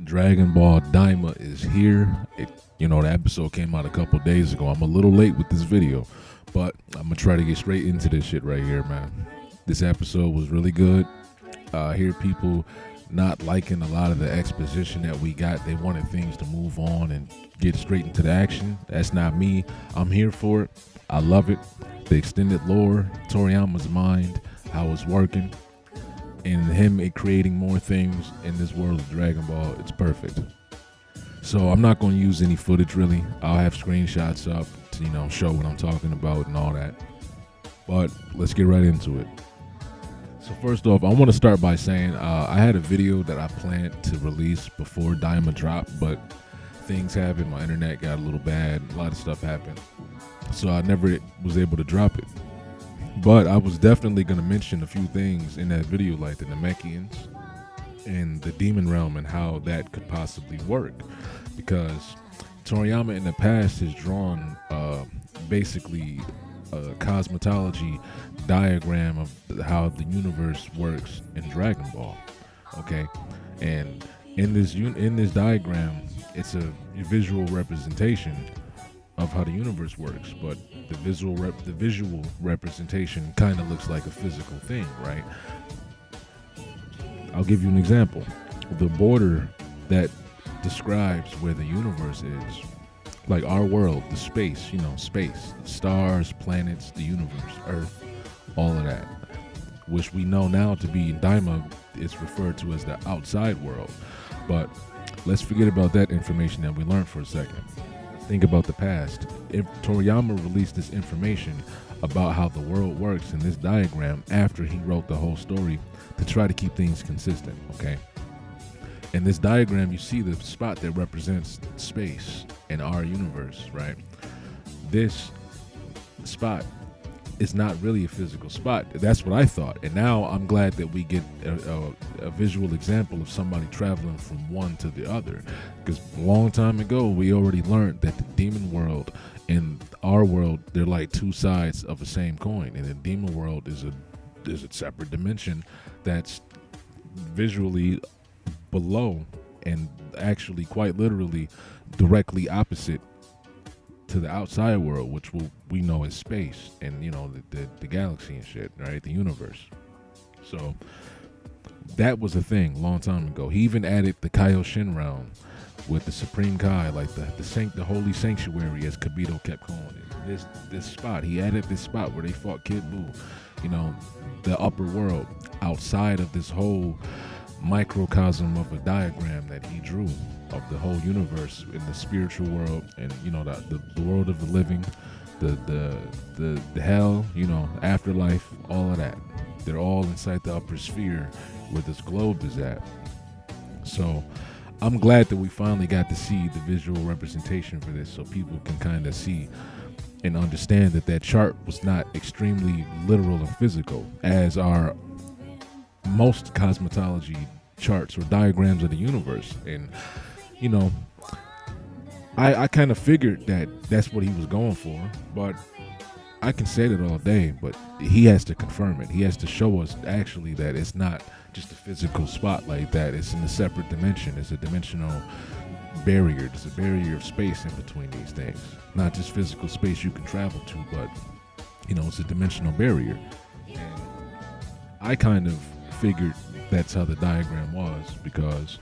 Dragon Ball Daima is here. The episode came out a couple days ago. I'm a little late with this video, but I'm gonna try to get straight into this shit right here, man. This episode was really good. I hear people not liking a lot of the exposition that we got. They wanted things to move on and get straight into the action. That's not me. I'm here for it. I love it. The extended lore, Toriyama's mind, how it's working, and him creating more things in this world of Dragon Ball. It's perfect. So I'm not going to use any footage really. I'll have screenshots up to show what I'm talking about and all that. But let's get right into it. So first off, I want to start by saying I had a video that I planned to release before Daima dropped, but things happened. My internet got a little bad. A lot of stuff happened. So I never was able to drop it. But I was definitely going to mention a few things in that video, like the Namekians and the Demon Realm and how that could possibly work. Because Toriyama in the past has drawn basically a cosmetology diagram of how the universe works in Dragon Ball. Okay, and in this diagram, it's a visual representation of how the universe works, but the visual representation kind of looks like a physical thing, right? I'll give you an example. The border that describes where the universe is, like our world, the space, space, stars, planets, the universe, Earth, all of that, which we know now to be in Daima is referred to as the outside world. But let's forget about that information that we learned for a second. Think about the past. If Toriyama released this information about how the world works in this diagram after he wrote the whole story to try to keep things consistent, okay? In this diagram, you see the spot that represents space in our universe, right? This spot is not really a physical spot. That's what I thought. And now I'm glad that we get a visual example of somebody traveling from one to the other. Because a long time ago, we already learned that the demon world and our world, they're like two sides of the same coin. And the demon world is a separate dimension that's visually below and actually quite literally directly opposite to the outside world, which we know is space and the galaxy and shit, right? The universe. So that was a thing a long time ago. He even added the Kaioshin realm with the Supreme Kai, like the holy sanctuary, as Kibito kept calling it. This spot, he added this spot where they fought Kid Buu, the upper world outside of this whole microcosm of a diagram that he drew of the whole universe in the spiritual world and the world of the living, the hell, afterlife, all of that. They're all inside the upper sphere where this globe is at. So I'm glad that we finally got to see the visual representation for this so people can kind of see and understand that chart was not extremely literal and physical as are most cosmetology charts or diagrams of the universe. And I kind of figured that that's what he was going for, but I can say that all day, but he has to confirm it. He has to show us actually that it's not just a physical spot like that. It's in a separate dimension. It's a dimensional barrier. There's a barrier of space in between these things. Not just physical space you can travel to, but it's a dimensional barrier. And I kind of figured that's how the diagram was, because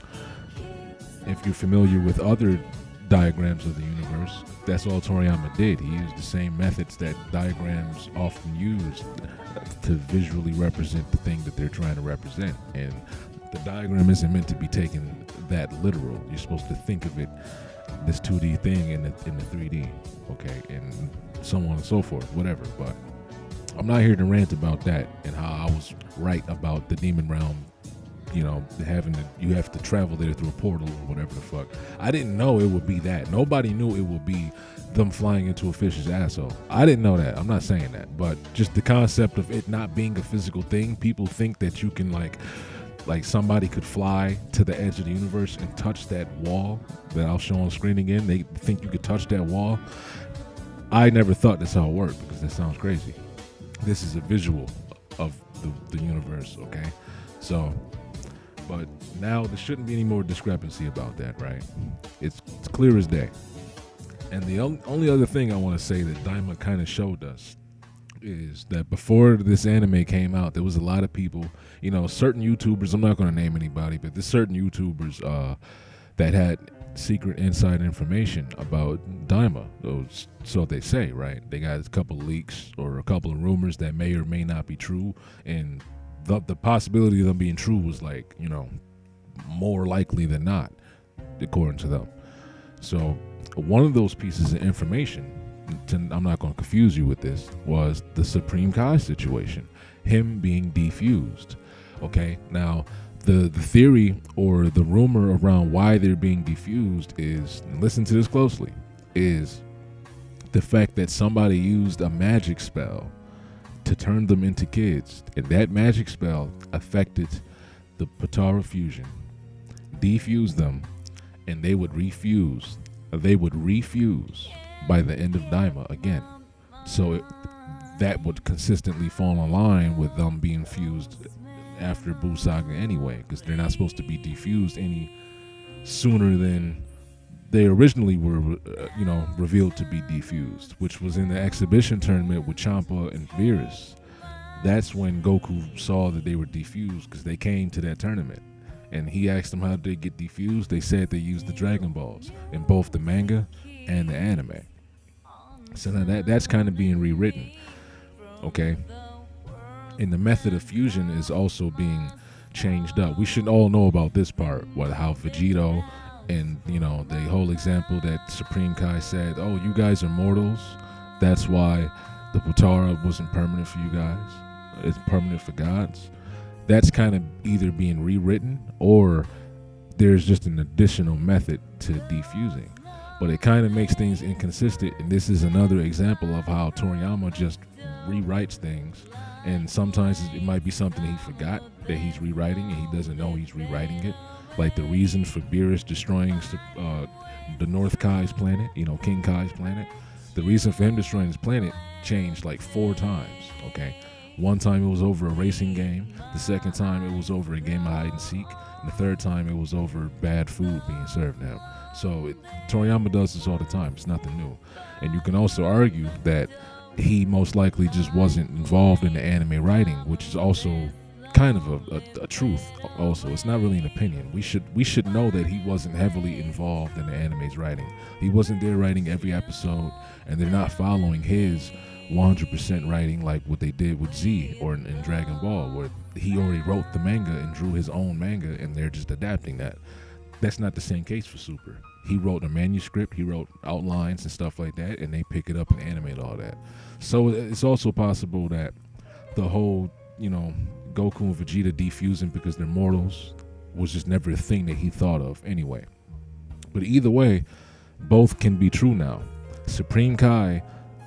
if you're familiar with other diagrams of the universe, that's all Toriyama did. He used the same methods that diagrams often use to visually represent the thing that they're trying to represent. And the diagram isn't meant to be taken that literal. You're supposed to think of it, this 2D thing in the 3D, okay, and so on and so forth, whatever. But I'm not here to rant about that and how I was right about the demon realm, you have to travel there through a portal or whatever the fuck. I didn't know it would be that. Nobody knew it would be them flying into a fish's asshole. I didn't know that. I'm not saying that, but just the concept of it not being a physical thing, people think that you can like somebody could fly to the edge of the universe and touch that wall that I'll show on screen again. They think you could touch that wall. I never thought that's how it worked, because that sounds crazy. This is a visual of the universe, okay? So But now there shouldn't be any more discrepancy about that, right? It's clear as day. And the only other thing I want to say that Daima kind of showed us is that before this anime came out, there was a lot of people, certain YouTubers, I'm not going to name anybody, but there's certain YouTubers that had secret inside information about Daima. So they say, right? They got a couple of leaks or a couple of rumors that may or may not be true, and the possibility of them being true was like, more likely than not, according to them. So one of those pieces of information, I'm not going to confuse you with this, was the Supreme Kai situation, him being defused. Okay, now the theory or the rumor around why they're being defused is, and listen to this closely, is the fact that somebody used a magic spell to turn them into kids, and that magic spell affected the Potara fusion, defused them, and they would refuse by the end of Daima again. So that would consistently fall in line with them being fused after Buu Saga anyway, because they're not supposed to be defused any sooner than they originally were, revealed to be defused, which was in the exhibition tournament with Champa and Beerus. That's when Goku saw that they were defused, because they came to that tournament. And he asked them how did they get defused. They said they used the Dragon Balls in both the manga and the anime. So now that's kind of being rewritten, okay? And the method of fusion is also being changed up. We should all know about this part, how Vegito and, the whole example that Supreme Kai said, oh, you guys are mortals. That's why the Potara wasn't permanent for you guys. It's permanent for gods. That's kind of either being rewritten or there's just an additional method to defusing. But it kind of makes things inconsistent, and this is another example of how Toriyama just rewrites things, and sometimes it might be something that he forgot that he's rewriting and he doesn't know he's rewriting it. Like the reason for Beerus destroying the North Kai's planet, King Kai's planet, the reason for him destroying his planet changed like 4 times, okay? One time it was over a racing game, the second time it was over a game of hide and seek, and the third time it was over bad food being served to him. So Toriyama does this all the time. It's nothing new. And you can also argue that he most likely just wasn't involved in the anime writing, which is also kind of a truth also. It's not really an opinion. We should know that he wasn't heavily involved in the anime's writing. He wasn't there writing every episode, and they're not following his 100% writing like what they did with Z or in Dragon Ball, where he already wrote the manga and drew his own manga and they're just adapting that. That's not the same case for Super. He wrote a manuscript, he wrote outlines and stuff like that, and they pick it up and animate all that. So it's also possible that the whole, Goku and Vegeta defusing because they're mortals was just never a thing that he thought of anyway. But either way, both can be true now. Supreme Kai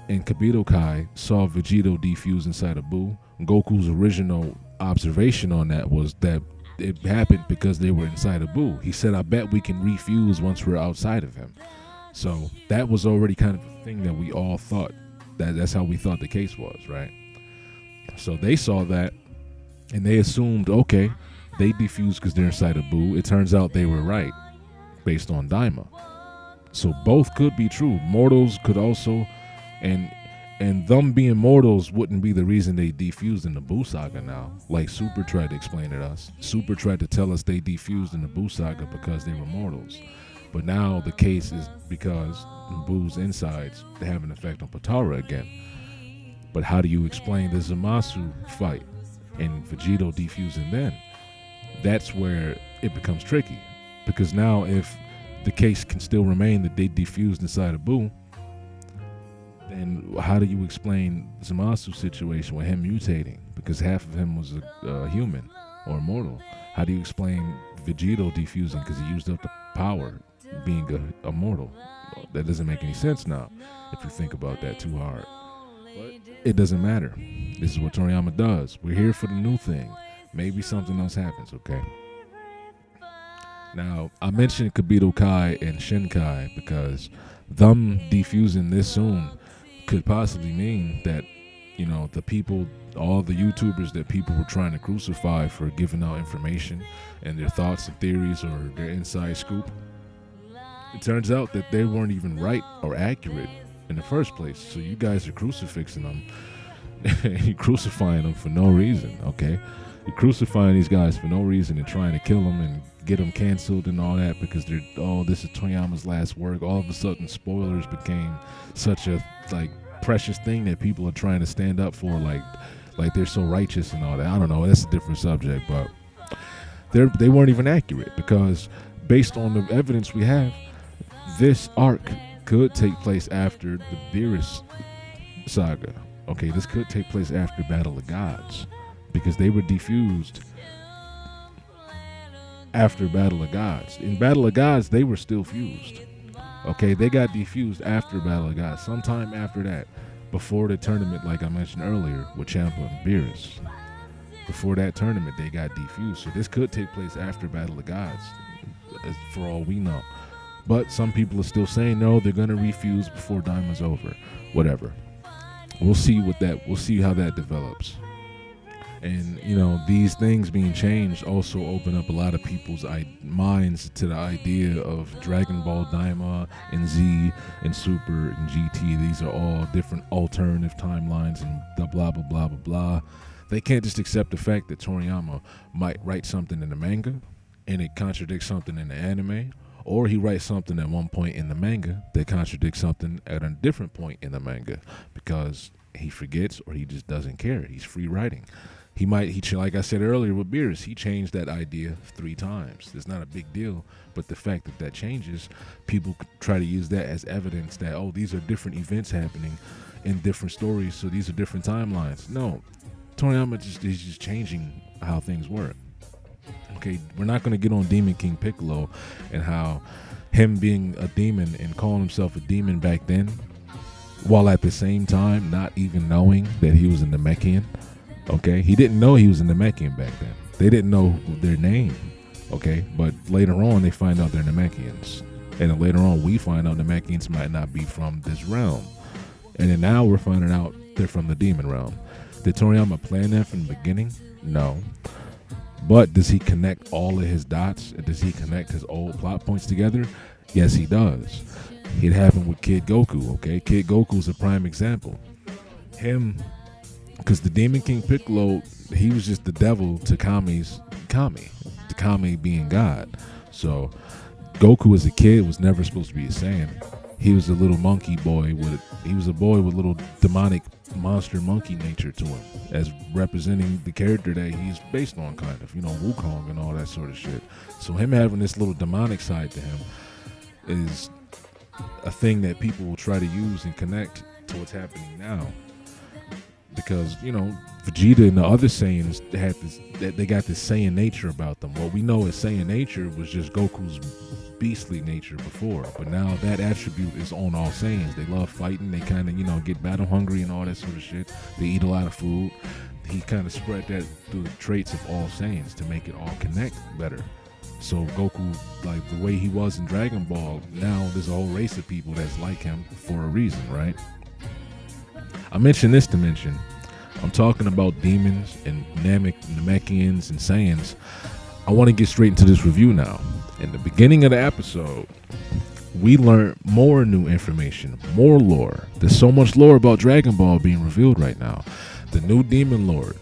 and Kabuto Kai saw Vegito defuse inside of Buu. Goku's original observation on that was that it happened because they were inside of Buu. He said, I bet we can refuse once we're outside of him. So that was already kind of a thing that we all thought. That's how we thought the case was, right? So they saw that and they assumed, okay, they defused because they're inside of Buu. It turns out they were right based on Daima. So both could be true. Mortals could also, and them being mortals wouldn't be the reason they defused in the Buu Saga now. Like Super tried to explain it to us. Super tried to tell us they defused in the Buu Saga because they were mortals. But now the case is because Buu's insides have an effect on Potara again. But how do you explain the Zamasu fight and Vegito defusing then? That's where it becomes tricky. Because now if the case can still remain that they defused inside of Buu, then how do you explain Zamasu's situation with him mutating? Because half of him was a human or immortal. How do you explain Vegito defusing because he used up the power being a mortal? That doesn't make any sense now if you think about that too hard. But it doesn't matter. This is what Toriyama does. We're here for the new thing. Maybe something else happens, okay? Now, I mentioned Kabuto Kai and Shinkai because them defusing this soon could possibly mean that You know, the people, all the YouTubers that people were trying to crucify for giving out information and their thoughts and theories or their inside scoop. It turns out that they weren't even right or accurate in the first place. So you guys are crucifixing them. You're crucifying them for no reason, okay? You're crucifying these guys for no reason and trying to kill them and get them canceled and all that because they're, oh, this is Toriyama's last work. All of a sudden, spoilers became such a, like, precious thing that people are trying to stand up for, like they're so righteous and all that. I don't know. That's a different subject, but they weren't even accurate because based on the evidence we have, this arc could take place after the Beerus saga. Okay, this could take place after Battle of Gods because they were defused after Battle of Gods. In Battle of Gods, they were still fused. Okay, they got defused after Battle of Gods, sometime after that, before the tournament, like I mentioned earlier, with Champa and Beerus. Before that tournament, they got defused. So this could take place after Battle of Gods, for all we know. But some people are still saying, no, they're going to refuse before Daima's over. Whatever. We'll see how that develops. And, you know, these things being changed also open up a lot of people's minds to the idea of Dragon Ball Daima and Z and Super and GT. These are all different alternative timelines and the blah, blah, blah, blah, blah. They can't just accept the fact that Toriyama might write something in the manga and it contradicts something in the anime, or he writes something at one point in the manga that contradicts something at a different point in the manga because he forgets or he just doesn't care. He's free writing. He like I said earlier with Beerus, he changed that idea 3 times. It's not a big deal, but the fact that changes, people try to use that as evidence that, oh, these are different events happening in different stories, so these are different timelines. No, Toriyama is just changing how things work. Okay, we're not going to get on Demon King Piccolo and how him being a demon and calling himself a demon back then, while at the same time not even knowing that he was a Namekian. Okay, he didn't know he was a Namekian back then. They didn't know their name. Okay, but later on they find out they're Namekians, and then later on we find out Namekians might not be from this realm, and then now we're finding out they're from the demon realm. Did Toriyama plan that from the beginning? No. But does he connect all of his dots? Does he connect his old plot points together? Yes, he does. It happened with Kid Goku, okay? Kid Goku's a prime example. Him, because the Demon King Piccolo, he was just the devil to Kami's Kami. The Kami being God. So Goku as a kid was never supposed to be a Saiyan. He was a little monkey boy he was a boy with little demonic monster monkey nature to him, as representing the character that he's based on, kind of, you know, Wukong and all that sort of shit. So him having this little demonic side to him is a thing that people will try to use and connect to what's happening now. Because, you know, Vegeta and the other Saiyans had this, they got this Saiyan nature about them. What we know as Saiyan nature was just Goku's beastly nature before, but now that attribute is on all Saiyans. They love fighting, they kind of, you know, get battle hungry and all that sort of shit. They eat a lot of food. He kind of spread that through the traits of all Saiyans to make it all connect better. So Goku, like the way he was in Dragon Ball, now there's a whole race of people that's like him for a reason, right? I mentioned this to mention, I'm talking about demons and Namekians and Saiyans. I want to get straight into this review now. In the beginning of the episode, we learned more new information, more lore. There's so much lore about Dragon Ball being revealed right now. The new Demon Lord,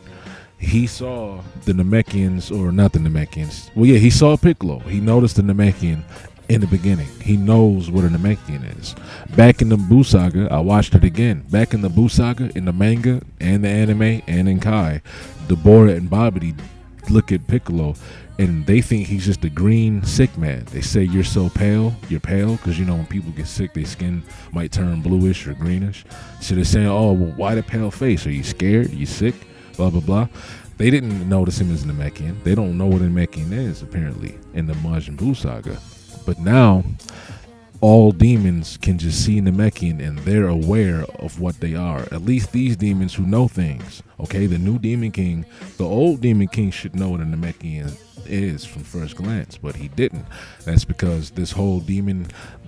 he saw the Namekians, or not the Namekians. Well, yeah, he saw Piccolo. He noticed the Namekian in the beginning. He knows what a Namekian is. Back in the Buu Saga, I watched it again. Back in the Buu Saga, in the manga and the anime and in Kai, Deborah and Babidi look at Piccolo and they think he's just a green sick man. They say, you're so pale, you're pale, because, you know, when people get sick, their skin might turn bluish or greenish. So they're saying, oh, well, why the pale face? Are you scared? Are you sick? Blah, blah, blah. They didn't notice him as a Namekian. They don't know what a Namekian is, apparently, in the Majin Buu Saga. But now, all demons can just see Namekian and they're aware of what they are. At least these demons who know things. Okay, the new Demon King, the old Demon King should know what a Namekian is from first glance, but he didn't. That's because this whole demon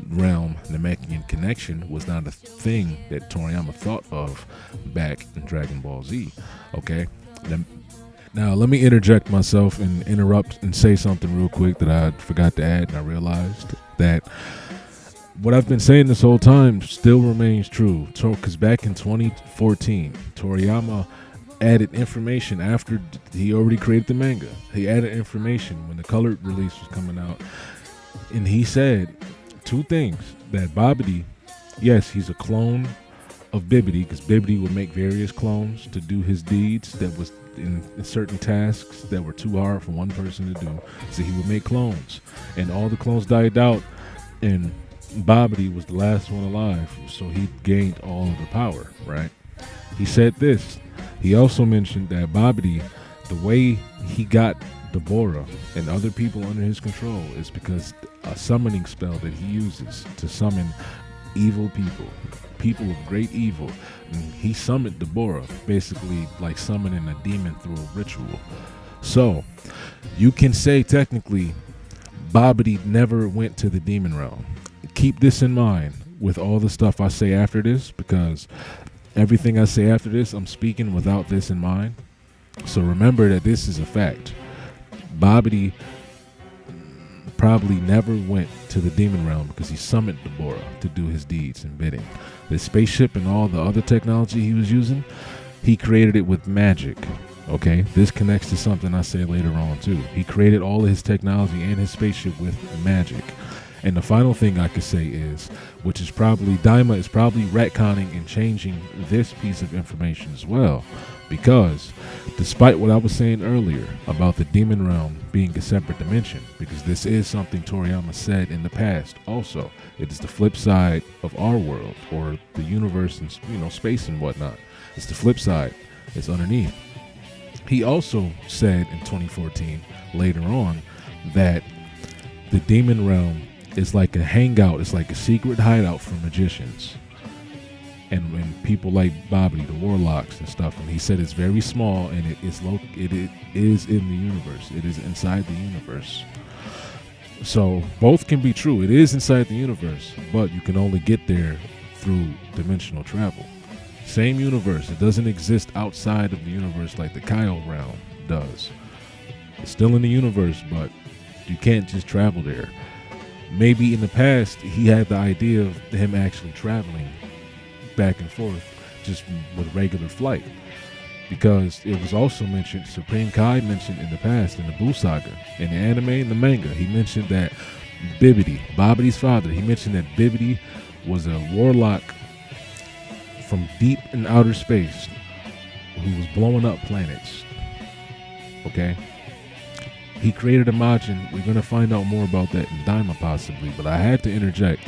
realm Namekian connection was not a thing that Toriyama thought of back in Dragon Ball Z. Okay, now let me interject myself and interrupt and say something real quick that I forgot to add, and I realized that what I've been saying this whole time still remains true. Because back in 2014, Toriyama added information after he already created the manga. He added information when the colored release was coming out, and he said two things: that Babidi, yes, he's a clone of Bibidi, because Bibidi would make various clones to do his deeds that was in certain tasks that were too hard for one person to do. So he would make clones, and all the clones died out, and Babidi was the last one alive, so he gained all of the power, right? He said this. He also mentioned that Babidi, the way he got Deborah and other people under his control is because a summoning spell that he uses to summon evil people of great evil. And he summoned Deborah, basically like summoning a demon through a ritual. So you can say technically Babidi never went to the demon realm. Keep this in mind with all the stuff I say after this, because everything I say after this, I'm speaking without this in mind. So remember that this is a fact. Babidi probably never went to the demon realm because he summoned Deborah to do his deeds and bidding. The spaceship and all the other technology he was using, he created it with magic. Okay, this connects to something I say later on too. He created all of his technology and his spaceship with magic. And the final thing I could say is, which is probably, Daima is probably retconning and changing this piece of information as well. Because despite what I was saying earlier about the demon realm being a separate dimension, because this is something Toriyama said in the past also, it is the flip side of our world, or the universe and, you know, space and whatnot. It's the flip side. It's underneath. He also said in 2014, later on, that the demon realm is like a hangout. It's like a secret hideout for magicians and people like Babidi, the warlocks and stuff. And he said it's very small, and it is in the universe. It is inside the universe. So both can be true. It is inside the universe, but you can only get there through dimensional travel. Same universe. It doesn't exist outside of the universe like the Kaio realm does. It's still in the universe, but you can't just travel there. Maybe in the past he had the idea of him actually traveling back and forth just with regular flight, because it was also mentioned, Supreme Kai mentioned in the past in the Buu saga, in the anime and the manga, he mentioned that Babidi's father, he mentioned that Bibidi was a warlock from deep in outer space who was blowing up planets. Okay, he created a Majin. We're going to find out more about that in Daima possibly, but I had to interject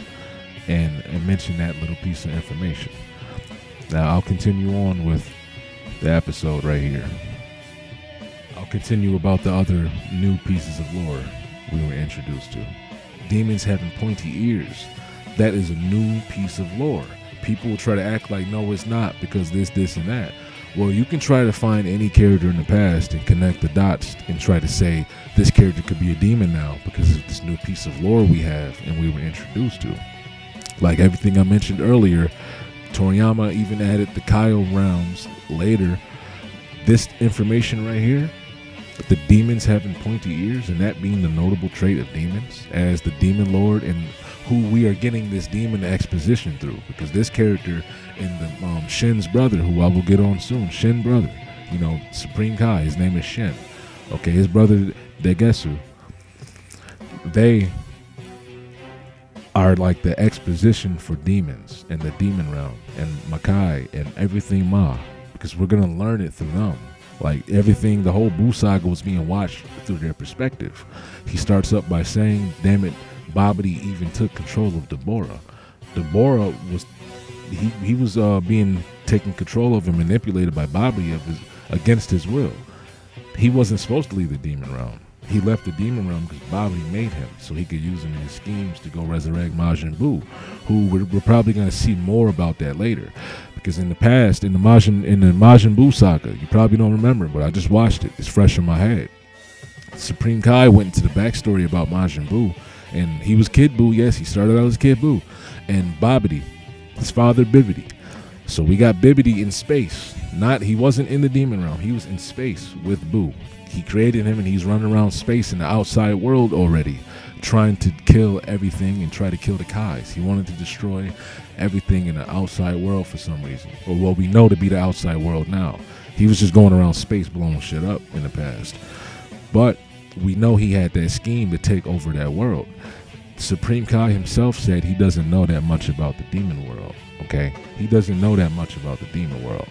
and mention that little piece of information. Now I'll continue on with the episode right here. I'll continue about the other new pieces of lore we were introduced to. Demons having pointy ears. That is a new piece of lore. People will try to act like, no, it's not, because this, and that. Well, you can try to find any character in the past and connect the dots and try to say this character could be a demon now because of this new piece of lore we have and we were introduced to. Like everything I mentioned earlier, Toriyama even added the Kaio realms later. This information right here, the demons having pointy ears, and that being the notable trait of demons as the demon lord, and who we are getting this demon exposition through, because this character in the Shin's brother, who I will get on soon, Shin brother, you know, Supreme Kai, his name is Shin. Okay, his brother Degetsu, they are like the exposition for demons and the demon realm and Makai and everything Ma, because we're gonna learn it through them. Like everything, the whole Buu saga was being watched through their perspective. He starts up by saying, damn it, Babidi even took control of Deborah. Deborah was, he was being taken control of and manipulated by Babidi against his will. He wasn't supposed to leave the demon realm. He left the demon realm because Babidi made him so he could use him in his schemes to go resurrect Majin Buu, who we're probably going to see more about that later. Because in the past, in the Majin Buu saga, you probably don't remember, but I just watched it. It's fresh in my head. Supreme Kai went into the backstory about Majin Buu, and he was Kid Buu. Yes, he started out as Kid Buu, and Babidi, his father Bibidi. So we got Bibidi in space. He wasn't in the demon realm. He was in space with Buu. He created him, and he's running around space in the outside world already, trying to kill everything and try to kill the Kais. He wanted to destroy everything in the outside world for some reason, or what we know to be the outside world now. He was just going around space blowing shit up in the past. But we know he had that scheme to take over that world. Supreme Kai himself said he doesn't know that much about the demon world, okay? He doesn't know that much about the demon world.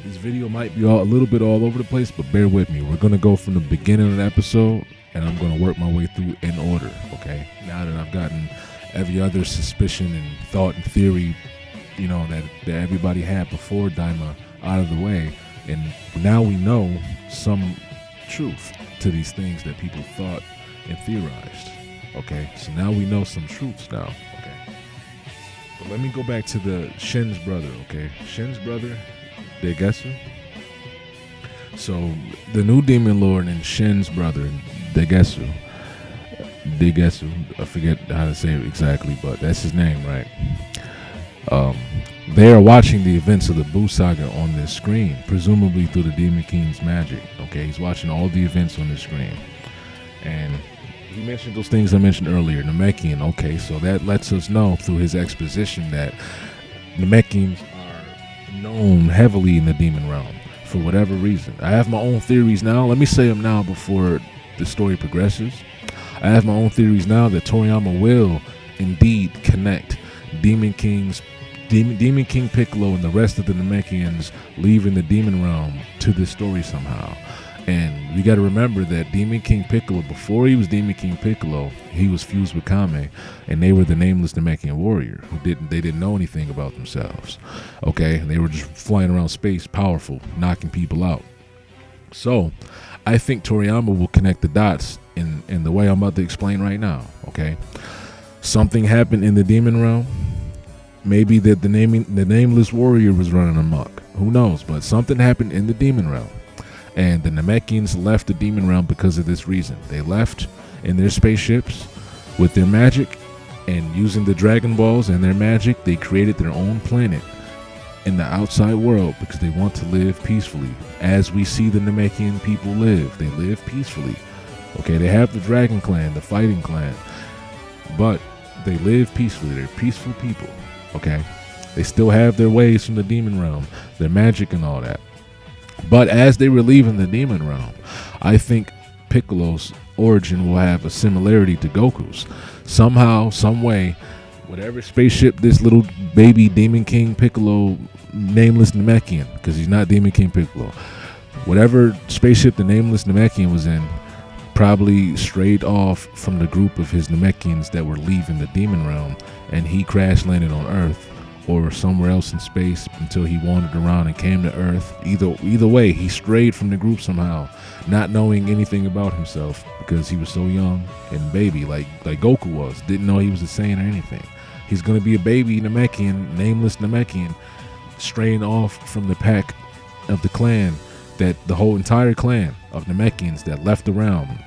This video might be a little bit all over the place, but bear with me. We're going to go from the beginning of the episode, and I'm going to work my way through in order, okay? Now that I've gotten every other suspicion and thought and theory, you know, that everybody had before Daima out of the way, and now we know some truth to these things that people thought and theorized, okay? So now we know some truths now, okay? But let me go back to the Shin's brother, okay? Shin's brother, Degetsu. So the new demon lord and Shin's brother, Degetsu, I forget how to say it exactly, but that's his name, right? They are watching the events of the Buu saga on this screen, presumably through the Demon King's magic. Okay, he's watching all the events on the screen, and he mentioned those things I mentioned earlier, Namekian. Okay, so that lets us know through his exposition that Namekians are known heavily in the demon realm for whatever reason. I have my own theories now. Let me say them now before the story progresses. I have my own theories now that Toriyama will indeed connect Demon King Piccolo and the rest of the Namekians leaving the demon realm to this story somehow. And we got to remember that Demon King Piccolo, before he was Demon King Piccolo, he was fused with Kame, and they were the nameless Namekian warrior who didn't know anything about themselves. Okay, they were just flying around space, powerful, knocking people out. So I think Toriyama will connect the dots in the way I'm about to explain right now. Okay, something happened in the demon realm. Maybe that the nameless warrior was running amok. Who knows? But something happened in the demon realm, and the Namekians left the demon realm because of this reason. They left in their spaceships with their magic, and using the Dragon Balls and their magic, they created their own planet in the outside world because they want to live peacefully. As we see the Namekian people live, they live peacefully. Okay, they have the Dragon Clan, the fighting clan, but they live peacefully. They're peaceful people. Okay, they still have their ways from the demon realm, their magic and all that. But as they were leaving the demon realm, I think Piccolo's origin will have a similarity to Goku's. Somehow, some way, whatever spaceship this little baby Demon King Piccolo, nameless Namekian, because he's not Demon King Piccolo, whatever spaceship the nameless Namekian was in, probably strayed off from the group of his Namekians that were leaving the demon realm, and he crash landed on Earth or somewhere else in space until he wandered around and came to Earth. Either way, he strayed from the group somehow, not knowing anything about himself because he was so young and baby, like Goku was, didn't know he was a Saiyan or anything. He's gonna be a baby Namekian, nameless Namekian, straying off from the pack of the clan, that the whole entire clan of Namekians that left the realm.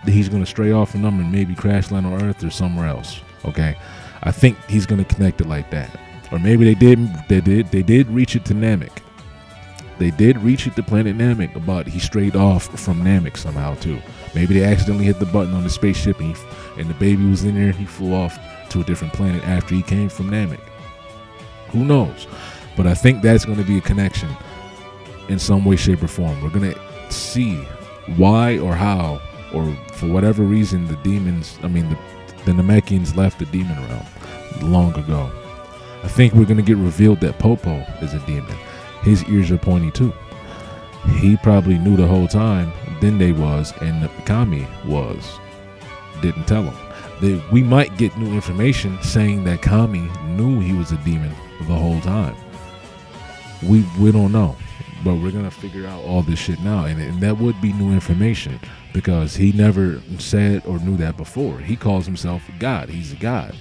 He's gonna stray off from them and maybe crash land on Earth or somewhere else. Okay, I think he's gonna connect it like that, or maybe they did reach it to Namek. They did reach it to planet Namek, but he strayed off from Namek somehow too. Maybe they accidentally hit the button on the spaceship and the baby was in there and he flew off to a different planet after he came from Namek. Who knows? But I think that's going to be a connection in some way, shape, or form. We're going to see why or how, or for whatever reason, the Namekians left the demon realm long ago. I think we're going to get revealed that Popo is a demon. His ears are pointy too. He probably knew the whole time Dende was, and Kami was. Didn't tell him. We might get new information saying that Kami knew he was a demon the whole time. We don't know, but we're gonna figure out all this shit now, and that would be new information because he never said or knew that before. He calls himself a god. He's a god.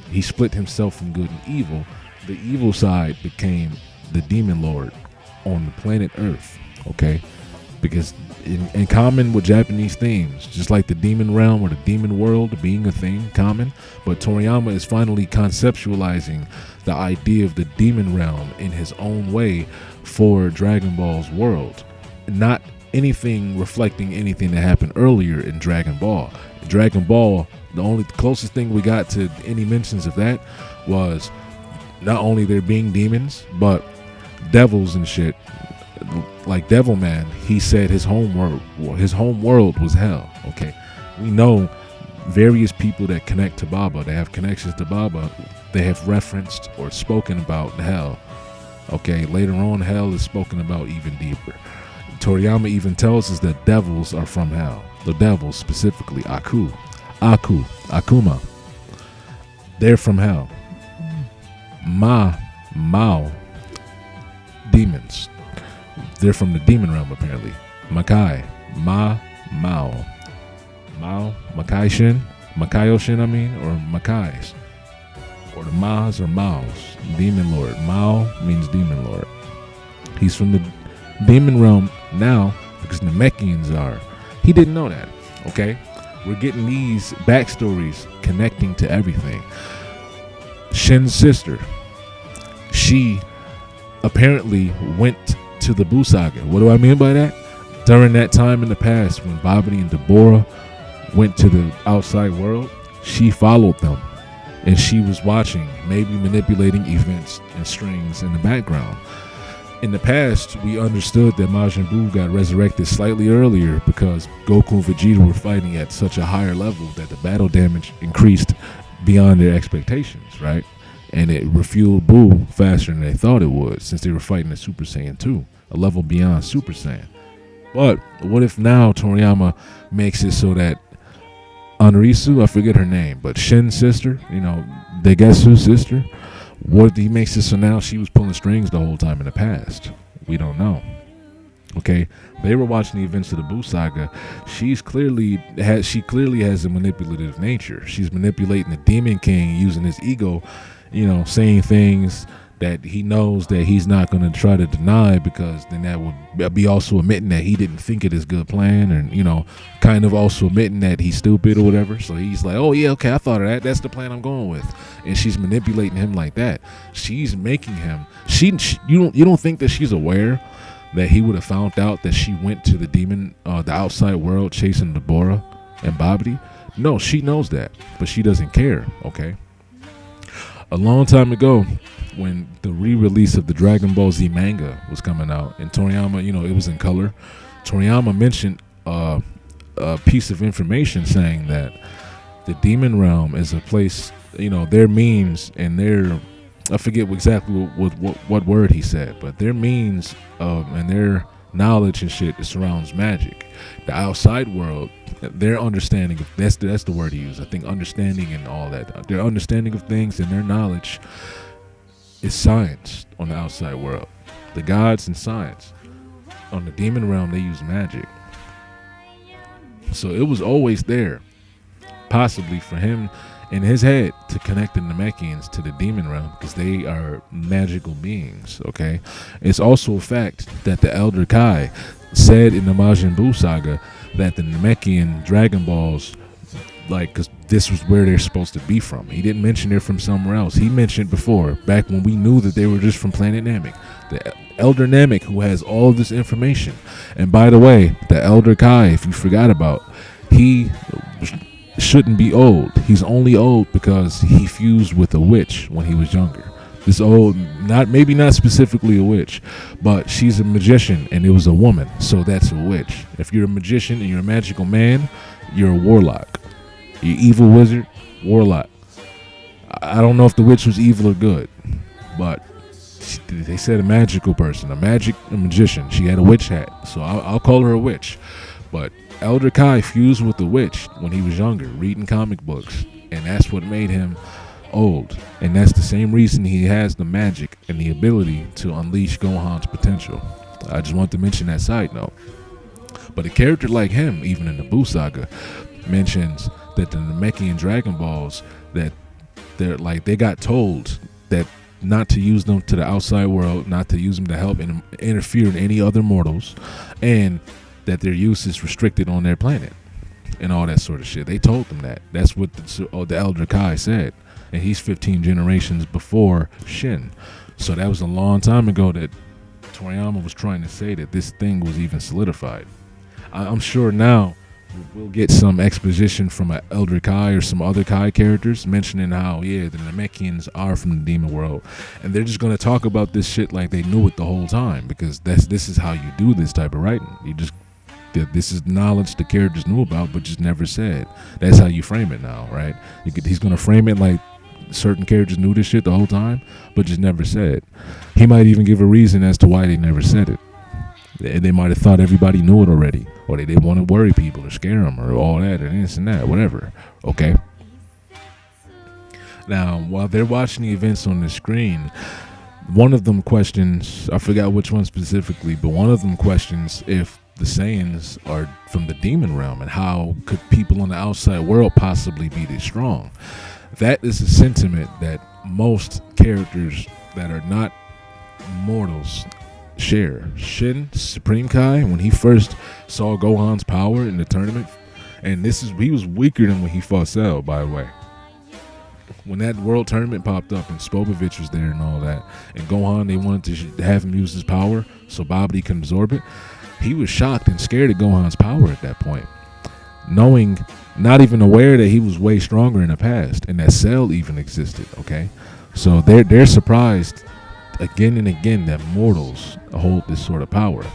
He split himself from good and evil. The evil side became the demon lord on the planet Earth. Okay, because in common with Japanese themes, just like the demon realm or the demon world being a thing common, but Toriyama is finally conceptualizing the idea of the demon realm in his own way for Dragon Ball's world, not anything reflecting anything that happened earlier in Dragon Ball. In Dragon Ball, the only closest thing we got to any mentions of that was not only there being demons, but devils and shit. Like Devilman, he said his home world was hell. Okay, we know various people that connect to Baba, they have connections to Baba, they have referenced or spoken about hell. Okay, later on, hell is spoken about even deeper. Toriyama even tells us that devils are from hell. The devils, specifically Akuma, they're from hell. Mao, demons, they're from the demon realm apparently. Makai, Mao, Makaioshin, I mean, or Makais, or the Ma's or Mao's, demon lord. Mao means demon lord. He's from the demon realm now because Namekians are. He didn't know that. Okay, we're getting these backstories connecting to everything. Shin's sister, she apparently went to the Buu Saga. What do I mean by that? During that time in the past when Babidi and Deborah went to the outside world, she followed them and she was watching, maybe manipulating events and strings in the background. In the past, we understood that Majin Buu got resurrected slightly earlier because Goku and Vegeta were fighting at such a higher level that the battle damage increased beyond their expectations, right? And it refueled Buu faster than they thought it would, since they were fighting the Super Saiyan 2, a level beyond Super Saiyan. But what if now Toriyama makes it so that Anrisu, I forget her name, but Shin's sister, Degetsu's sister, what if he makes it so now she was pulling strings the whole time in the past? We don't know. Okay, they were watching the events of the Buu Saga. She clearly has a manipulative nature. She's manipulating the Demon King using his ego, saying things that he knows that he's not going to try to deny, because then that would be also admitting that he didn't think it is a good plan, and kind of also admitting that he's stupid or whatever. So he's like, oh yeah, okay, I thought of that, that's the plan I'm going with. And she's manipulating him like that. She's making him, you don't think that she's aware that he would have found out that she went to the the outside world chasing Deborah and Babidi? No, she knows that, but she doesn't care. Okay, a long time ago, when the re-release of the Dragon Ball Z manga was coming out, and Toriyama, it was in color, Toriyama mentioned a piece of information saying that the Demon Realm is a place, their means and their, I forget exactly what word he said, but their means and their knowledge and shit surrounds magic. The outside world, their understanding of, that's the word he used, I think, understanding and all that. Their understanding of things and their knowledge is science on the outside world. The gods and science. On the demon realm, they use magic. So it was always there, possibly for him in his head, to connect the Namekians to the demon realm, because they are magical beings. Okay, it's also a fact that the Elder Kai said in the Majin Buu saga that the Namekian Dragon Balls, because this was where they're supposed to be from. He didn't mention they're from somewhere else. He mentioned before, back when we knew that they were just from planet Namek, the Elder Namek, who has all of this information. And by the way, the Elder Kai, if you forgot about, he shouldn't be old. He's only old because he fused with a witch when he was younger. This old, maybe not specifically a witch, but she's a magician and it was a woman, so that's a witch. If you're a magician and you're a magical man, you're a warlock. You're evil wizard, warlock. I don't know if the witch was evil or good, but they said a magical person, a magician. She had a witch hat, so I'll call her a witch. But Elder Kai fused with the witch when he was younger, reading comic books, and that's what made him old. And that's the same reason he has the magic and the ability to unleash Gohan's potential. I just want to mention that side note. But a character like him, even in the Buu saga, mentions that the Namekian Dragon Balls, that they got told that not to use them to the outside world, not to use them to help and interfere in any other mortals, and that their use is restricted on their planet and all that sort of shit. They told them that. That's what the Elder Kai said. And he's 15 generations before Shin. So that was a long time ago that Toriyama was trying to say that this thing was even solidified. I'm sure now we'll get some exposition from an Elder Kai or some other Kai characters mentioning how, the Namekians are from the demon world. And they're just going to talk about this shit like they knew it the whole time, because this is how you do this type of writing. This is knowledge the characters knew about but just never said. That's how you frame it now, right? He's going to frame it like certain characters knew this shit the whole time but just never said. He might even give a reason as to why they never said it. They might have thought everybody knew it already, or they didn't want to worry people or scare them or all that and this and that, whatever. Okay. Now, while they're watching the events on the screen, one of them questions, I forgot which one specifically, but one of them questions if the Saiyans are from the demon realm, and how could people in the outside world possibly be this strong? That is a sentiment that most characters that are not mortals share. Shin, Supreme Kai, when he first saw Gohan's power in the tournament, and he was weaker than when he fought Cell, by the way. When that world tournament popped up and Spopovich was there and all that, and Gohan, they wanted to have him use his power so Babidi can absorb it, he was shocked and scared of Gohan's power at that point, knowing, not even aware that he was way stronger in the past and that Cell even existed. Okay, so they're surprised again and again that mortals hold this sort of power.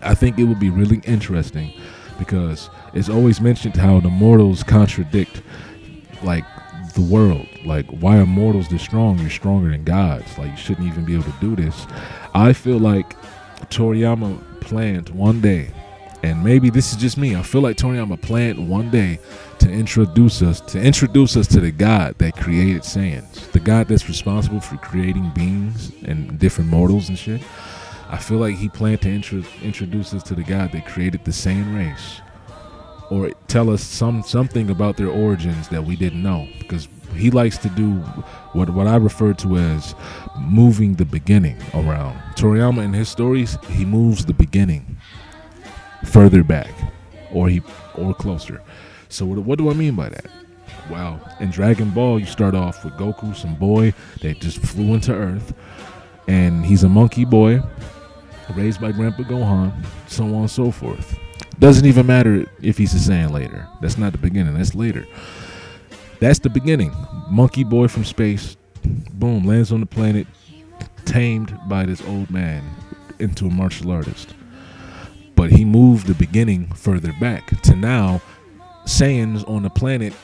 I think it would be really interesting, because it's always mentioned how the mortals contradict like the world. Like, why are mortals this strong? You're stronger than gods. Like, you shouldn't even be able to do this. I feel like Toriyama planned one day, and maybe this is just me, I feel like Toriyama planned one day to introduce us to the God that created Saiyans, the God that's responsible for creating beings and different mortals and shit. I feel like he planned to introduce us to the God that created the Saiyan race, or tell us something about their origins that we didn't know, because he likes to do what I refer to as moving the beginning around. Toriyama, in his stories, he moves the beginning further back or closer. So what do I mean by that? Well, in Dragon Ball, you start off with Goku, some boy that just flew into Earth, and he's a monkey boy raised by Grandpa Gohan, so on and so forth. Doesn't even matter if he's a Saiyan later. That's not the beginning, that's later. That's the beginning. Monkey boy from space, boom, lands on the planet, tamed by this old man into a martial artist. But he moved the beginning further back to now, Saiyans on the planet,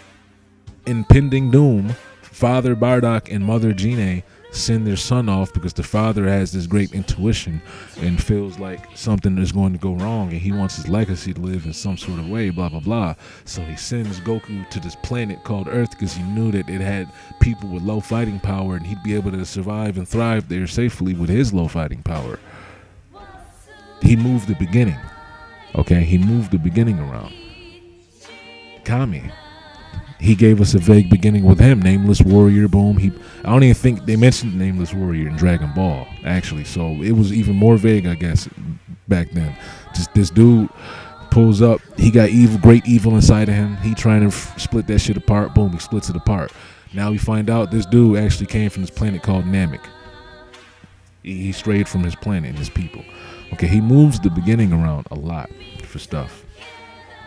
impending doom. Father Bardock and Mother Gine send their son off because the father has this great intuition and feels like something is going to go wrong, and he wants his legacy to live in some sort of way, blah blah blah. So he sends Goku to this planet called Earth because he knew that it had people with low fighting power, and he'd be able to survive and thrive there safely with his low fighting power. He moved the beginning. Okay, he moved the beginning around. Kami, he gave us a vague beginning with him, Nameless Warrior, boom. I don't even think they mentioned Nameless Warrior in Dragon Ball, actually. So it was even more vague, I guess, back then. Just this dude pulls up, he got evil, great evil inside of him. He trying to split that shit apart, boom, he splits it apart. Now we find out this dude actually came from this planet called Namek. He strayed from his planet and his people. Okay, he moves the beginning around a lot for stuff.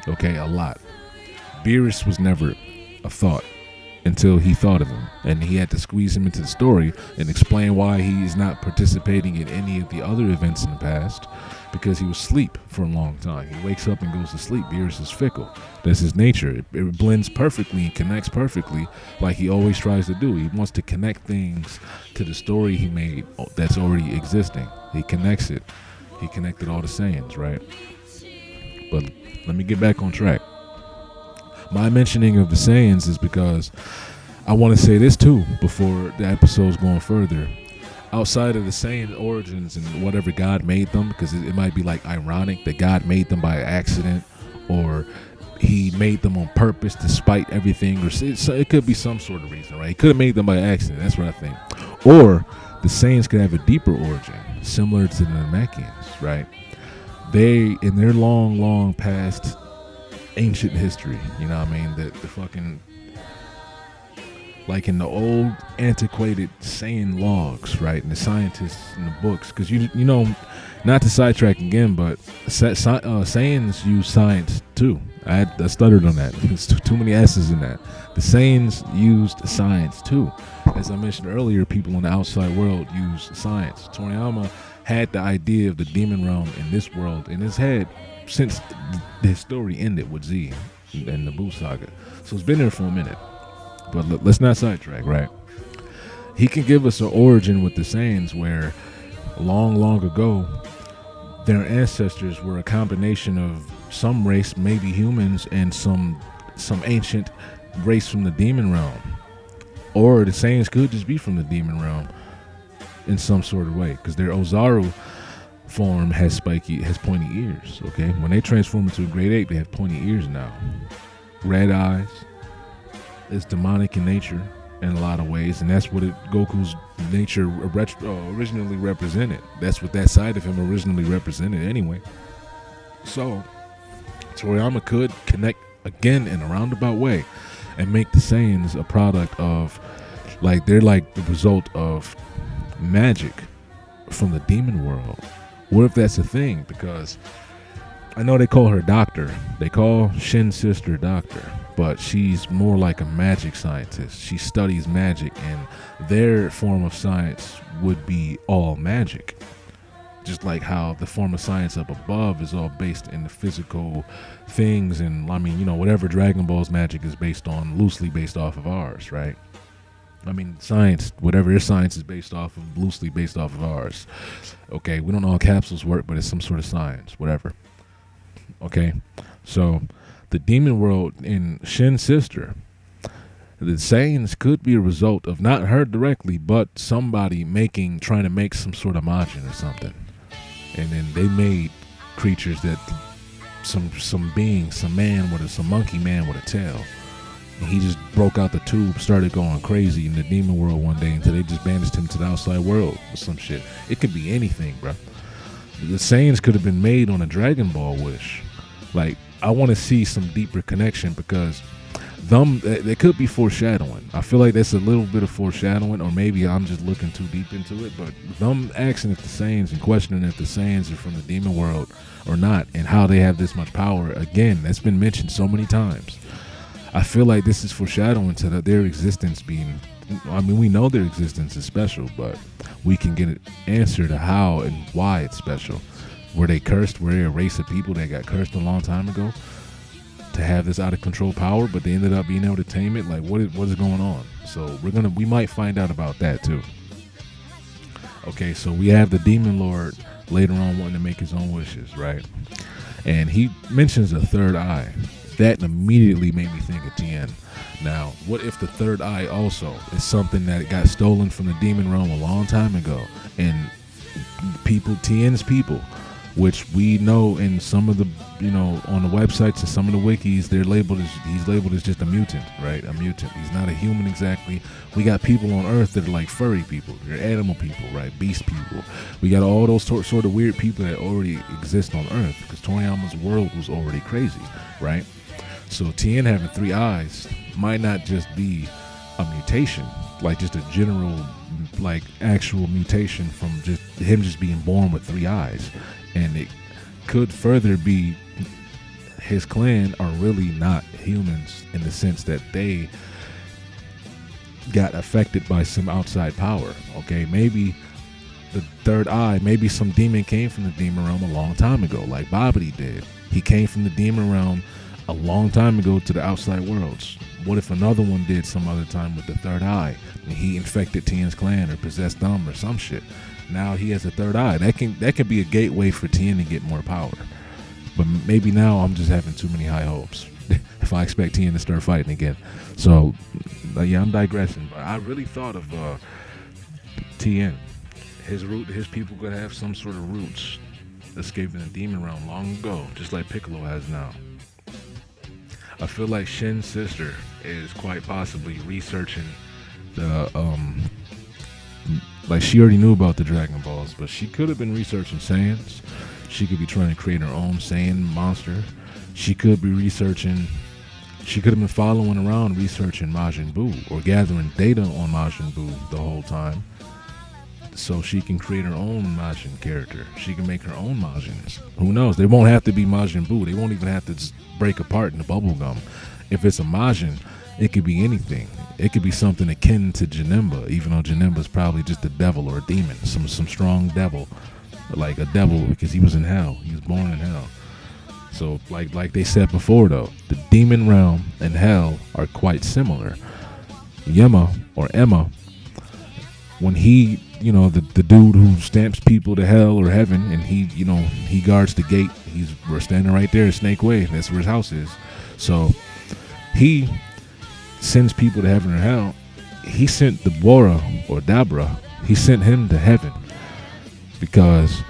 Okay, a lot. Beerus was never a thought until he thought of him, and he had to squeeze him into the story and explain why he is not participating in any of the other events in the past, because he was asleep for a long time. He wakes up and goes to sleep. Beerus is fickle. That's his nature. It blends perfectly and connects perfectly like he always tries to do. He wants to connect things to the story he made that's already existing. He connects it. He connected all the Saiyans, right? But let me get back on track. My mentioning of the Saiyans is because I want to say this too before the episode's going further. Outside of the Saiyan origins and whatever God made them, because it might be like ironic that God made them by accident, or he made them on purpose despite everything, or it could be some sort of reason, right? He could have made them by accident, that's what I think. Or the Saiyans could have a deeper origin, similar to the Namekians, right? they in their long past ancient history, you know what I mean, the fucking, like in the old antiquated Saiyan logs, right, and the scientists in the books, because you know, not to sidetrack again, but Saiyans use science too. I stuttered on that. There's too many S's in that. The Saiyans used science too. As I mentioned earlier, people in the outside world use science. Toriyama had the idea of the demon realm in this world in his head since his story ended with Z and the Buu saga. So it's been there for a minute. But let's not sidetrack, right? He can give us an origin with the Saiyans where long ago, their ancestors were a combination of some race, maybe humans, and some ancient race from the demon realm. Or the Saiyans could just be from the demon realm in some sort of way, because their Ozaru form has pointy ears, okay? When they transform into a great ape, they have pointy ears now. Red eyes. It's demonic in nature in a lot of ways, and that's what Goku's nature originally represented. That's what that side of him originally represented anyway. So Toriyama could connect again in a roundabout way and make the Saiyans a product of, like, they're like the result of magic from the demon world. What if that's a thing? Because I know they call her doctor. They call Shin's sister doctor, but she's more like a magic scientist. She studies magic, and their form of science would be all magic. Just like how the form of science up above is all based in the physical things, and I mean, you know, whatever Dragon Ball's magic is based on, loosely based off of ours, right? I mean, science, whatever their science is based off of, loosely based off of ours. Okay, we don't know how capsules work, but it's some sort of science, whatever. Okay, so the demon world in Shin's sister, the Saiyans could be a result of not her directly, but somebody trying to make some sort of Majin or something. And then they made creatures that some monkey man with a tail. And he just broke out the tube, started going crazy in the demon world one day until they just banished him to the outside world or some shit. It could be anything, bro. The Saiyans could have been made on a Dragon Ball wish. Like, I want to see some deeper connection, because they could be foreshadowing. I feel like that's a little bit of foreshadowing, or maybe I'm just looking too deep into it, but them asking if the Saiyans and questioning if the Saiyans are from the demon world or not, and how they have this much power, again, that's been mentioned so many times. I feel like this is foreshadowing to their existence being, I mean, we know their existence is special, but we can get an answer to how and why it's special. Were they cursed? Were they a race of people that got cursed a long time ago to have this out of control power, but they ended up being able to tame it? Like, what is going on? So we might find out about that too. Okay, so we have the Demon Lord later on wanting to make his own wishes, right? And he mentions a third eye. That immediately made me think of Tien. Now, what if the third eye also is something that got stolen from the demon realm a long time ago, and Tien's people, which we know in some of the, you know, on the websites and some of the wikis, he's labeled as just a mutant, right? A mutant. He's not a human exactly. We got people on Earth that are like furry people, they're animal people, right? Beast people. We got all those sort of weird people that already exist on Earth, because Toriyama's world was already crazy, right? So Tien having three eyes might not just be a mutation, like just a general, like actual mutation from just him just being born with three eyes. And it could further be his clan are really not humans, in the sense that they got affected by some outside power. Okay, maybe the third eye, maybe some demon came from the demon realm a long time ago, like Babidi did. He came from the demon realm a long time ago to the outside worlds. What if another one did some other time with the third eye, and he infected Tien's clan or possessed them or some shit? Now he has a third eye. That can be a gateway for Tien to get more power. But maybe now I'm just having too many high hopes if I expect Tien to start fighting again. So yeah, I'm digressing. But I really thought of Tien. His people could have some sort of roots escaping the demon realm long ago, just like Piccolo has now. I feel like Shin's sister is quite possibly researching the like, she already knew about the Dragon Balls, but she could have been researching Saiyans. She could be trying to create her own Saiyan monster. She could be researching. She could have been following around researching Majin Buu or gathering data on Majin Buu the whole time, so she can create her own Majin character. She can make her own Majins. Who knows? They won't have to be Majin Buu. They won't even have to just break apart in the bubblegum. If it's a Majin, it could be anything. It could be something akin to Janemba, even though Janemba's probably just a devil or a demon, some strong devil, like a devil because he was in hell. He was born in hell. So like they said before, though, the demon realm and hell are quite similar. Yema or Emma, when he, the dude who stamps people to hell or heaven, and he guards the gate. We're standing right there, Snake Way. That's where his house is. So he sends people to heaven or hell. He sent the Bora or Dabra. He sent him to heaven because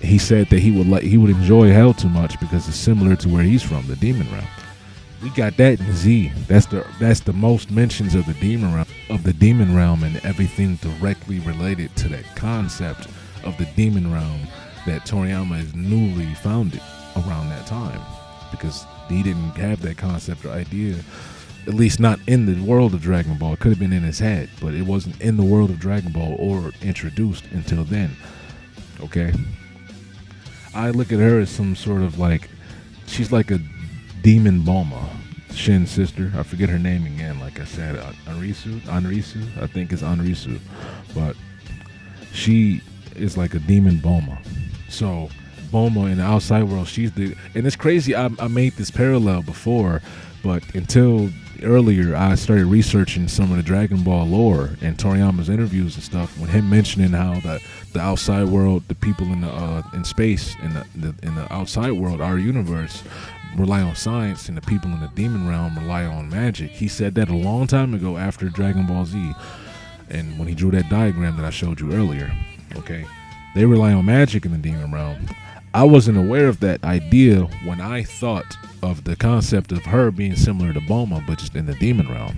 he said that he would enjoy hell too much because it's similar to where he's from, the demon realm. We got that in Z. That's the most mentions of the demon realm and everything directly related to that concept of the demon realm that Toriyama is newly founded around that time, because he didn't have that concept or idea, at least not in the world of Dragon Ball. It could have been in his head, but it wasn't in the world of Dragon Ball or introduced until then. Okay, I look at her as some sort of she's like a demon Bulma, Shin's sister. I forget her name again. Like I said, Anrisu. I think it's Anrisu, but she is like a demon Bulma. So Bulma in the outside world, and it's crazy. I made this parallel before, but until earlier, I started researching some of the Dragon Ball lore and Toriyama's interviews and stuff. When him mentioning how the outside world, the people in space, in the outside world, our universe, rely on science, and the people in the demon realm rely on magic. He said that a long time ago after Dragon Ball Z, and when he drew that diagram that I showed you earlier. Okay, they rely on magic in the demon realm. I wasn't aware of that idea when I thought of the concept of her being similar to Bulma, but just in the demon realm.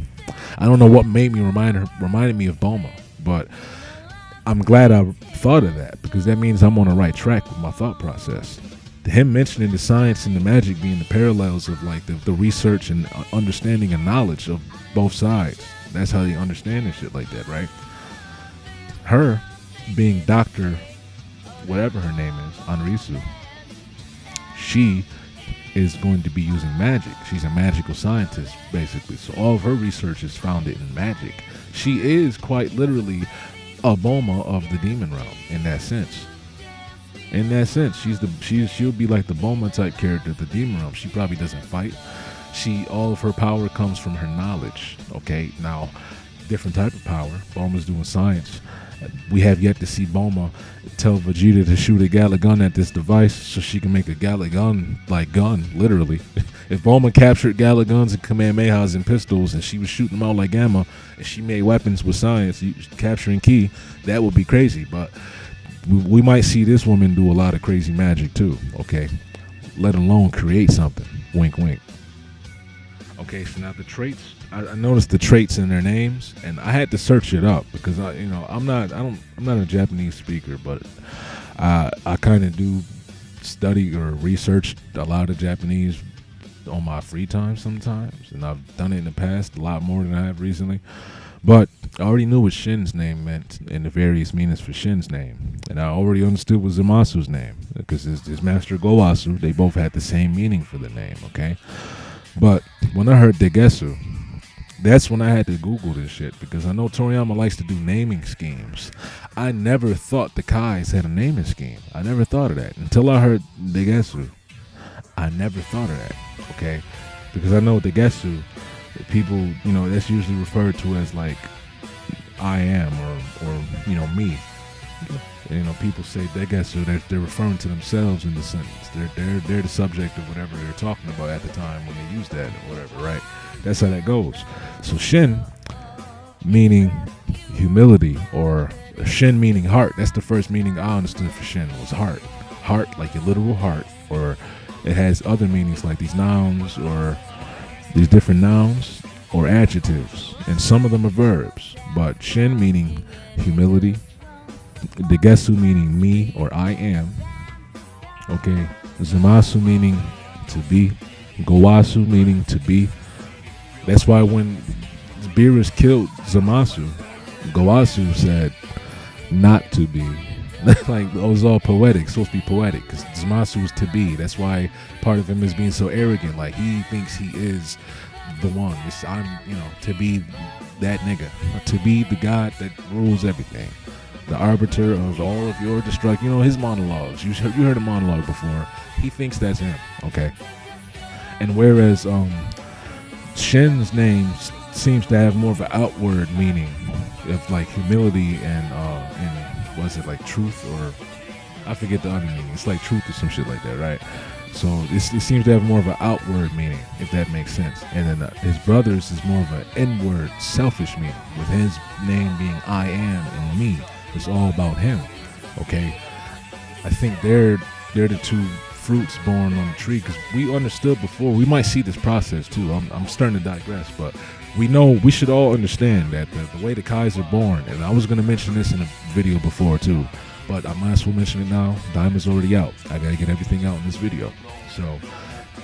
I don't know what made me reminded me of Bulma, but I'm glad I thought of that, because that means I'm on the right track with my thought process. Him mentioning the science and the magic being the parallels of the research and understanding and knowledge of both sides. That's how they understand this shit like that, right? Her being Dr. whatever her name is, Anrisu, she is going to be using magic. She's a magical scientist, basically. So all of her research is founded in magic. She is quite literally a Bulma of the demon realm in that sense. In that sense, she'll be like the Bulma type character of the demon realm. She probably doesn't fight. All of her power comes from her knowledge. Okay, now different type of power. Bulma's doing science. We have yet to see Bulma tell Vegeta to shoot a Galick gun at this device so she can make a Galick gun, gun, literally. If Bulma captured Galick guns and Kamehamehas and pistols, and she was shooting them out like Gamma, and she made weapons with science, capturing Ki, that would be crazy. But we might see this woman do a lot of crazy magic too, okay? Let alone create something. Wink, wink. Okay, so now the traits. I noticed the traits in their names, and I had to search it up because I'm not a Japanese speaker, but I kind of do study or research a lot of Japanese on my free time sometimes, and I've done it in the past a lot more than I have recently. But I already knew what Shin's name meant and the various meanings for Shin's name, and I already understood what Zamasu's name, because his master Gowasu, they both had the same meaning for the name. Okay, but when I heard Degesu, that's when I had to Google this shit, because I know Toriyama likes to do naming schemes. I never thought the Kais had a naming scheme. I never thought of that until I heard Degesu. I never thought of that, okay? Because I know Degesu, people, that's usually referred to as like I am or me. People say Degesu, they're referring to themselves in the sentence. They're the subject of whatever they're talking about at the time when they use that or whatever, right? That's how that goes. So Shin, meaning humility, or Shin meaning heart. That's the first meaning I understood for Shin, was heart. Heart, like your literal heart. Or it has other meanings like these nouns, or these different nouns or adjectives. And some of them are verbs. But Shin meaning humility. Degesu meaning me or I am. Okay, Zamasu meaning to be, Gowasu meaning to be. That's why when Beerus killed Zamasu, Gowasu said not to be. Like, it was all poetic, it's supposed to be poetic, because Zamasu was to be. That's why part of him is being so arrogant. Like, he thinks he is the one. I'm, to be that nigga, to be the god that rules everything, the arbiter of all of your destruction. His monologues. You heard a monologue before. He thinks that's him. Okay, and whereas Shin's name seems to have more of an outward meaning of like humility and was it like truth, or I forget the other meaning. It's like truth or some shit like that, right? So it seems to have more of an outward meaning, if that makes sense. And then his brother's is more of an inward, selfish meaning, with his name being I am and me. It's all about him. Okay, I think they're the two fruits born on the tree, because we understood before. We might see this process too. I'm starting to digress, but we should all understand that the way the Kais are born, and I was going to mention this in a video before too, but I might as well mention it now. Daima's already out. I got to get everything out in this video. So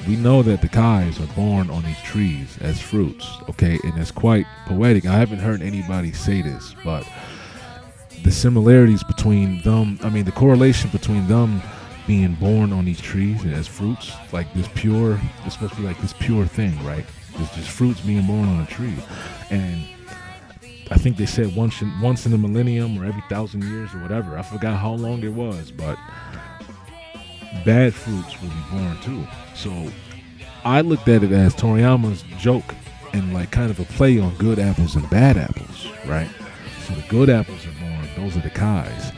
we know that the Kais are born on these trees as fruits, okay? And it's quite poetic. I haven't heard anybody say this, but the similarities between them, the correlation between them being born on these trees as fruits, like this pure, it's supposed to be like this pure thing, right? There's just fruits being born on a tree. And I think they said once in a millennium or every 1,000 years or whatever. I forgot how long it was, but bad fruits will be born too. So I looked at it as Toriyama's joke and like kind of a play on good apples and bad apples, right? So the good apples are born, those are the Kais.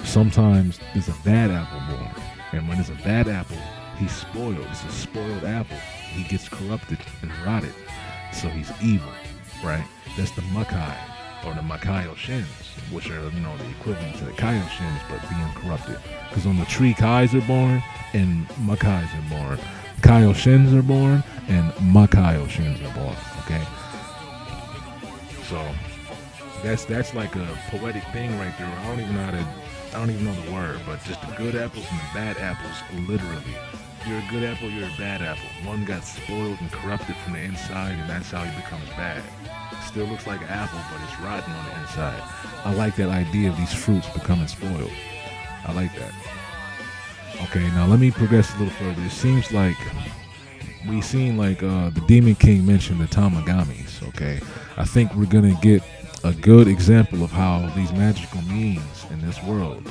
Sometimes there's a bad apple born, and when there's a bad apple, he's spoiled. It's a spoiled apple. He gets corrupted and rotted, so he's evil, right? That's the Makai, or the Makaio Shins, which are, the equivalent to the Kaio Shins, but being corrupted. Because on the tree, Kais are born, and Makais are born. Kaio Shins are born, and Makaio Shins are born, okay? So that's like a poetic thing right there. I don't even know the word, but just the good apples and the bad apples, literally. You're a good apple, you're a bad apple. One got spoiled and corrupted from the inside, and that's how he becomes bad. Still looks like an apple, but it's rotten on the inside. I like that idea of these fruits becoming spoiled. I like that. Okay, now let me progress a little further. It seems like the Demon King mentioned the Tamagamis, okay? I think we're going to get a good example of how these magical means in this world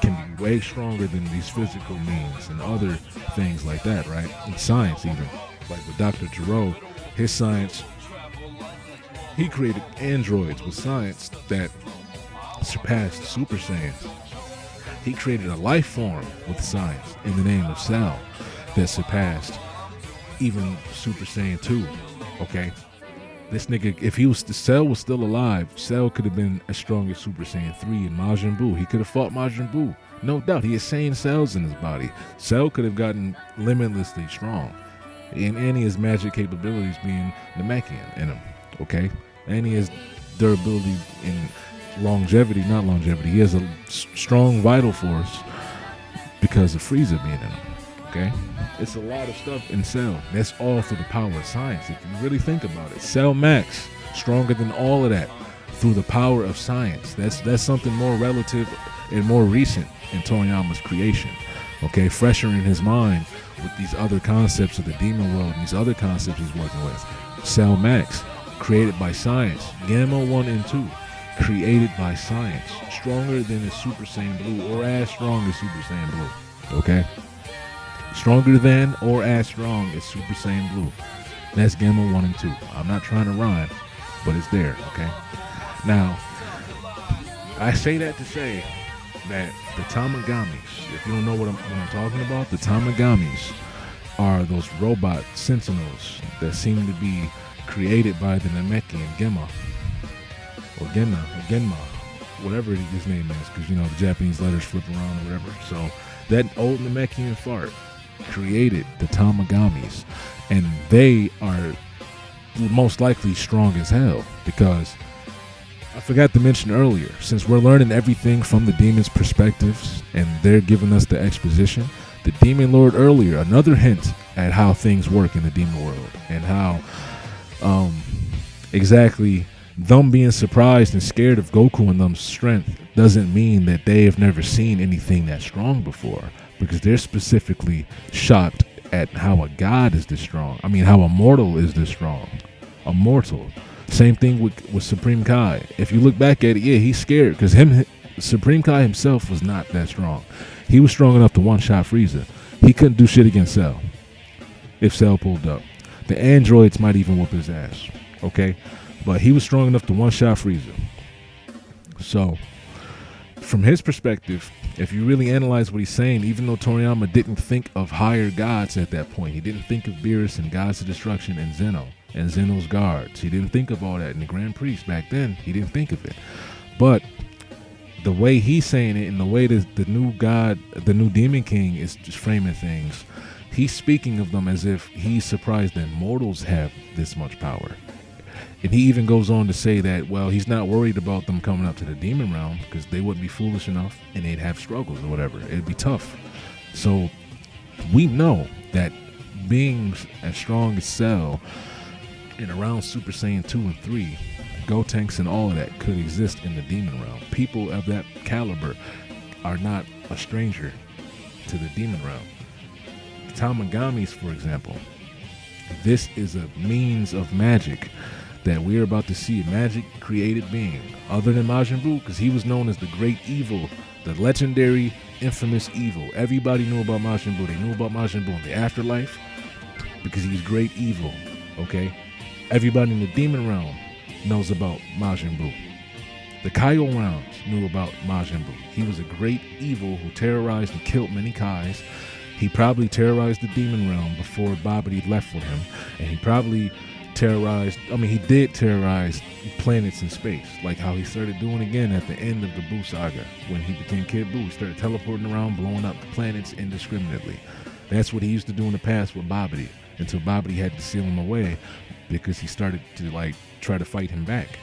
can be way stronger than these physical means and other things like that, right? In science even. Like with Dr. Giro, his science, he created androids with science that surpassed Super Saiyans. He created a life form with science in the name of Cell that surpassed even Super Saiyan 2, okay? This nigga, if Cell was still alive, Cell could have been as strong as Super Saiyan 3 and Majin Buu. He could have fought Majin Buu. No doubt, he has Saiyan cells in his body. Cell could have gotten limitlessly strong. And he has magic capabilities being Namekian in him, okay? And he has durability and not longevity. He has a strong vital force because of Frieza being in him, okay? It's a lot of stuff in Cell. That's all through the power of science. If you really think about it, Cell Max, stronger than all of that through the power of science. That's something more relative and more recent in Toriyama's creation, okay? Fresher in his mind with these other concepts of the demon world and these other concepts he's working with. Cell Max, created by science. Gamma 1 and 2, created by science. Stronger than a Super Saiyan Blue, or as strong as Super Saiyan Blue, okay? Stronger than or as strong as Super Saiyan Blue. That's Gamma 1 and 2. I'm not trying to rhyme, but it's there, okay? Now, I say that to say that the Tamagamis, if you don't know what I'm talking about, the Tamagamis are those robot sentinels that seem to be created by the Namekian Gemma, or Genma, whatever his name is, because, the Japanese letters flip around or whatever. So that old Namekian fart created the Tamagamis, and they are most likely strong as hell, because I forgot to mention earlier, since we're learning everything from the demons' perspectives and they're giving us the exposition, the demon lord earlier, another hint at how things work in the demon world and how exactly them being surprised and scared of Goku and them's strength doesn't mean that they have never seen anything that strong before, because they're specifically shocked at how a god is this strong. I mean, how a mortal is this strong. A mortal. Same thing with Supreme Kai. If you look back at it, yeah, he's scared because Supreme Kai himself was not that strong. He was strong enough to one-shot Frieza. He couldn't do shit against Cell if Cell pulled up. The androids might even whoop his ass, okay? But he was strong enough to one-shot Frieza. So, from his perspective, if you really analyze what he's saying, even though Toriyama didn't think of higher gods at that point, he didn't think of Beerus and Gods of Destruction and Zeno and Zeno's guards. He didn't think of all that in the Grand Priest back then. He didn't think of it. But the way he's saying it and the way that the new god, the new Demon King is just framing things, he's speaking of them as if he's surprised that mortals have this much power. And he even goes on to say that, well, he's not worried about them coming up to the demon realm because they wouldn't be foolish enough and they'd have struggles or whatever. It'd be tough. So we know that beings as strong as Cell and around Super Saiyan 2 and 3, Gotenks and all of that could exist in the demon realm. People of that caliber are not a stranger to the demon realm. The Tamagamis, for example, this is a means of magic that we're about to see, a magic created being other than Majin Buu, because he was known as the great evil, the legendary infamous evil. Everybody knew about Majin Buu. They knew about Majin Buu in the afterlife because he's great evil, okay? Everybody in the demon realm knows about Majin Buu. The Kaio realms knew about Majin Buu. He was a great evil who terrorized and killed many Kais. He probably terrorized the demon realm before Babidi left with him, and he probably he did terrorize planets in space, like how he started doing again at the end of the Buu saga. When he became Kid Buu, he started teleporting around, blowing up planets indiscriminately. That's what he used to do in the past with Babidi, until Babidi had to seal him away because he started to try to fight him back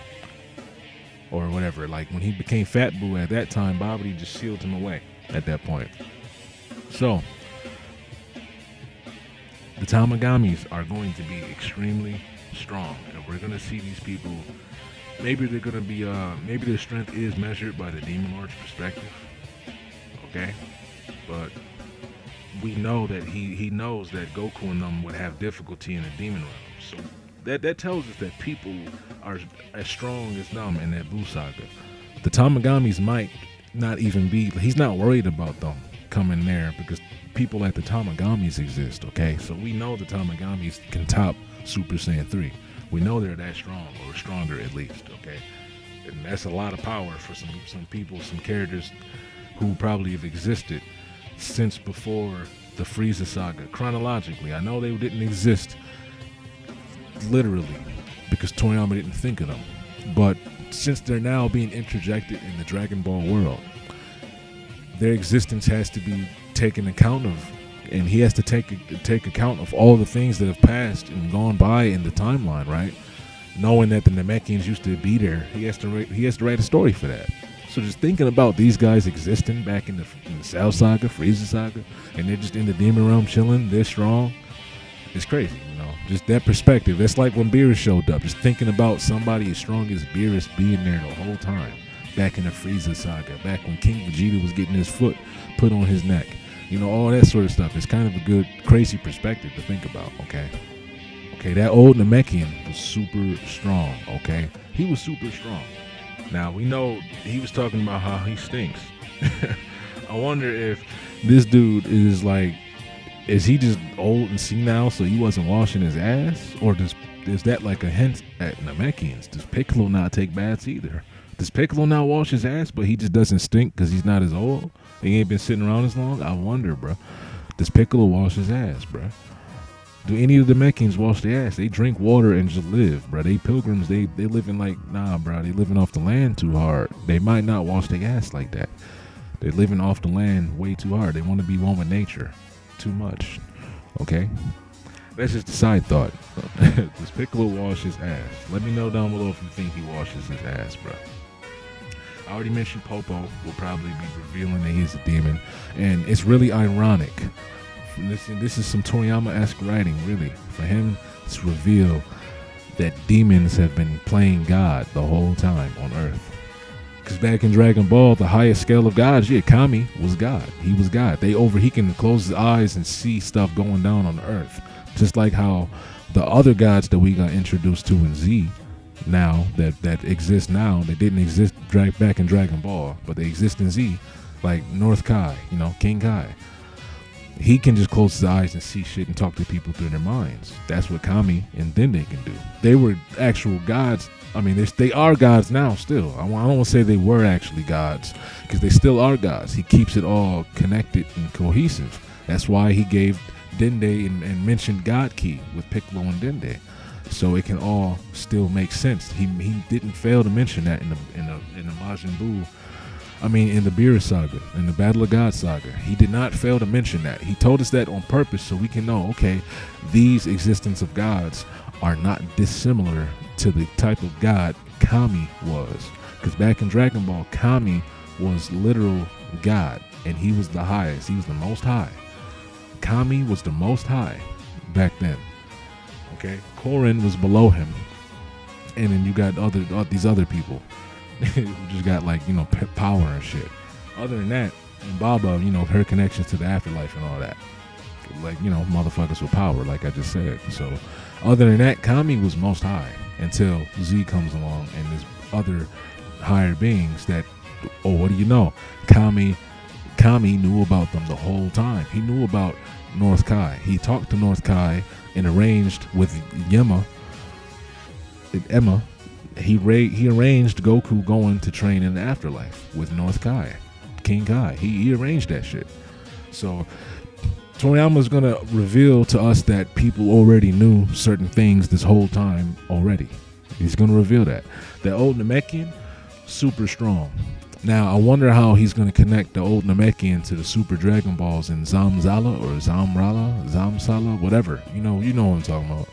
or whatever. Like when he became Fat Buu at that time, Babidi just sealed him away at that point. So the Tamagamis are going to be extremely strong, and we're going to see these people. Maybe they're going to be maybe their strength is measured by the Demon Lord's perspective, okay? But we know that he knows that Goku and them would have difficulty in the demon realm. So that tells us that people are as strong as them in that Buu saga. The Tamagamis might not even be, he's not worried about them coming there because people at the Tamagamis exist, okay? So we know the Tamagamis can top Super Saiyan 3. We know they're that strong, or stronger at least, okay? And that's a lot of power for some people, some characters who probably have existed since before the Frieza saga. Chronologically, I know they didn't exist literally because Toriyama didn't think of them. But since they're now being interjected in the Dragon Ball world, their existence has to be taken account of, and he has to take account of all the things that have passed and gone by in the timeline, right? Knowing that the Namekians used to be there, he has to write a story for that. So just thinking about these guys existing back in the Cell saga, Frieza saga, and they're just in the demon realm chilling, they're strong, it's crazy, you know? Just that perspective. That's like when Beerus showed up, just thinking about somebody as strong as Beerus being there the whole time, back in the Frieza saga, back when King Vegeta was getting his foot put on his neck. You know, all that sort of stuff. It's kind of a good, crazy perspective to think about, okay? Okay, that old Namekian was super strong, okay? He was super strong. Now, we know he was talking about how he stinks. I wonder if this dude is he just old and senile so he wasn't washing his ass? Or is that like a hint at Namekians? Does Piccolo not take baths either? Does Piccolo not wash his ass, but he just doesn't stink because he's not as old? He ain't been sitting around as long? I wonder, bro. Does Piccolo wash his ass, bro? Do any of the Namekians wash their ass? They drink water and just live, bro. They pilgrims, they living nah, bro. They living off the land too hard. They might not wash their ass like that. They're living off the land way too hard. They want to be one with nature too much, okay? That's just a side thought. Does Piccolo wash his ass? Let me know down below if you think he washes his ass, bro. I already mentioned Popo will probably be revealing that he's a demon, and it's really ironic. This is some Toriyama-esque writing, really, for him to reveal that demons have been playing God the whole time on Earth. Because back in Dragon Ball, the highest scale of gods, yeah, Kami was God. He was God. He can close his eyes and see stuff going down on Earth. Just like how the other gods that we got introduced to in Z now, that exist now, that didn't exist back in Dragon Ball, but they exist in Z, like North Kai, King Kai. He can just close his eyes and see shit and talk to people through their minds. That's what Kami and Dende can do. They were actual gods. I mean, they are gods now still. I don't want to say they were actually gods, because they still are gods. He keeps it all connected and cohesive. That's why he gave Dende and mentioned God Key with Piccolo and Dende, so it can all still make sense. He didn't fail to mention that in the Majin Buu. I mean, in the Beerus saga, in the Battle of God saga, he did not fail to mention that. He told us that on purpose so we can know, okay, these existence of gods are not dissimilar to the type of god Kami was. Because back in Dragon Ball, Kami was literal God, and he was the highest. He was the most high. Kami was the most high back then. Okay, Korin was below him, and then you got these other people who just got power and shit. Other than that, and Baba, her connections to the afterlife and all that, motherfuckers with power, like I just said. So other than that, Kami was most high until Z comes along and there's other higher beings that, what do you know? Kami knew about them the whole time. He knew about North Kai. He talked to North Kai and arranged with Emma. He arranged Goku going to train in the afterlife with North Kai, King Kai. He arranged that shit. So Toriyama's gonna reveal to us that people already knew certain things this whole time already. He's gonna reveal that. The old Namekian, super strong. Now I wonder how he's gonna connect the old Namekian to the Super Dragon Balls in Zamzala or Zamsala, whatever. You know what I'm talking about.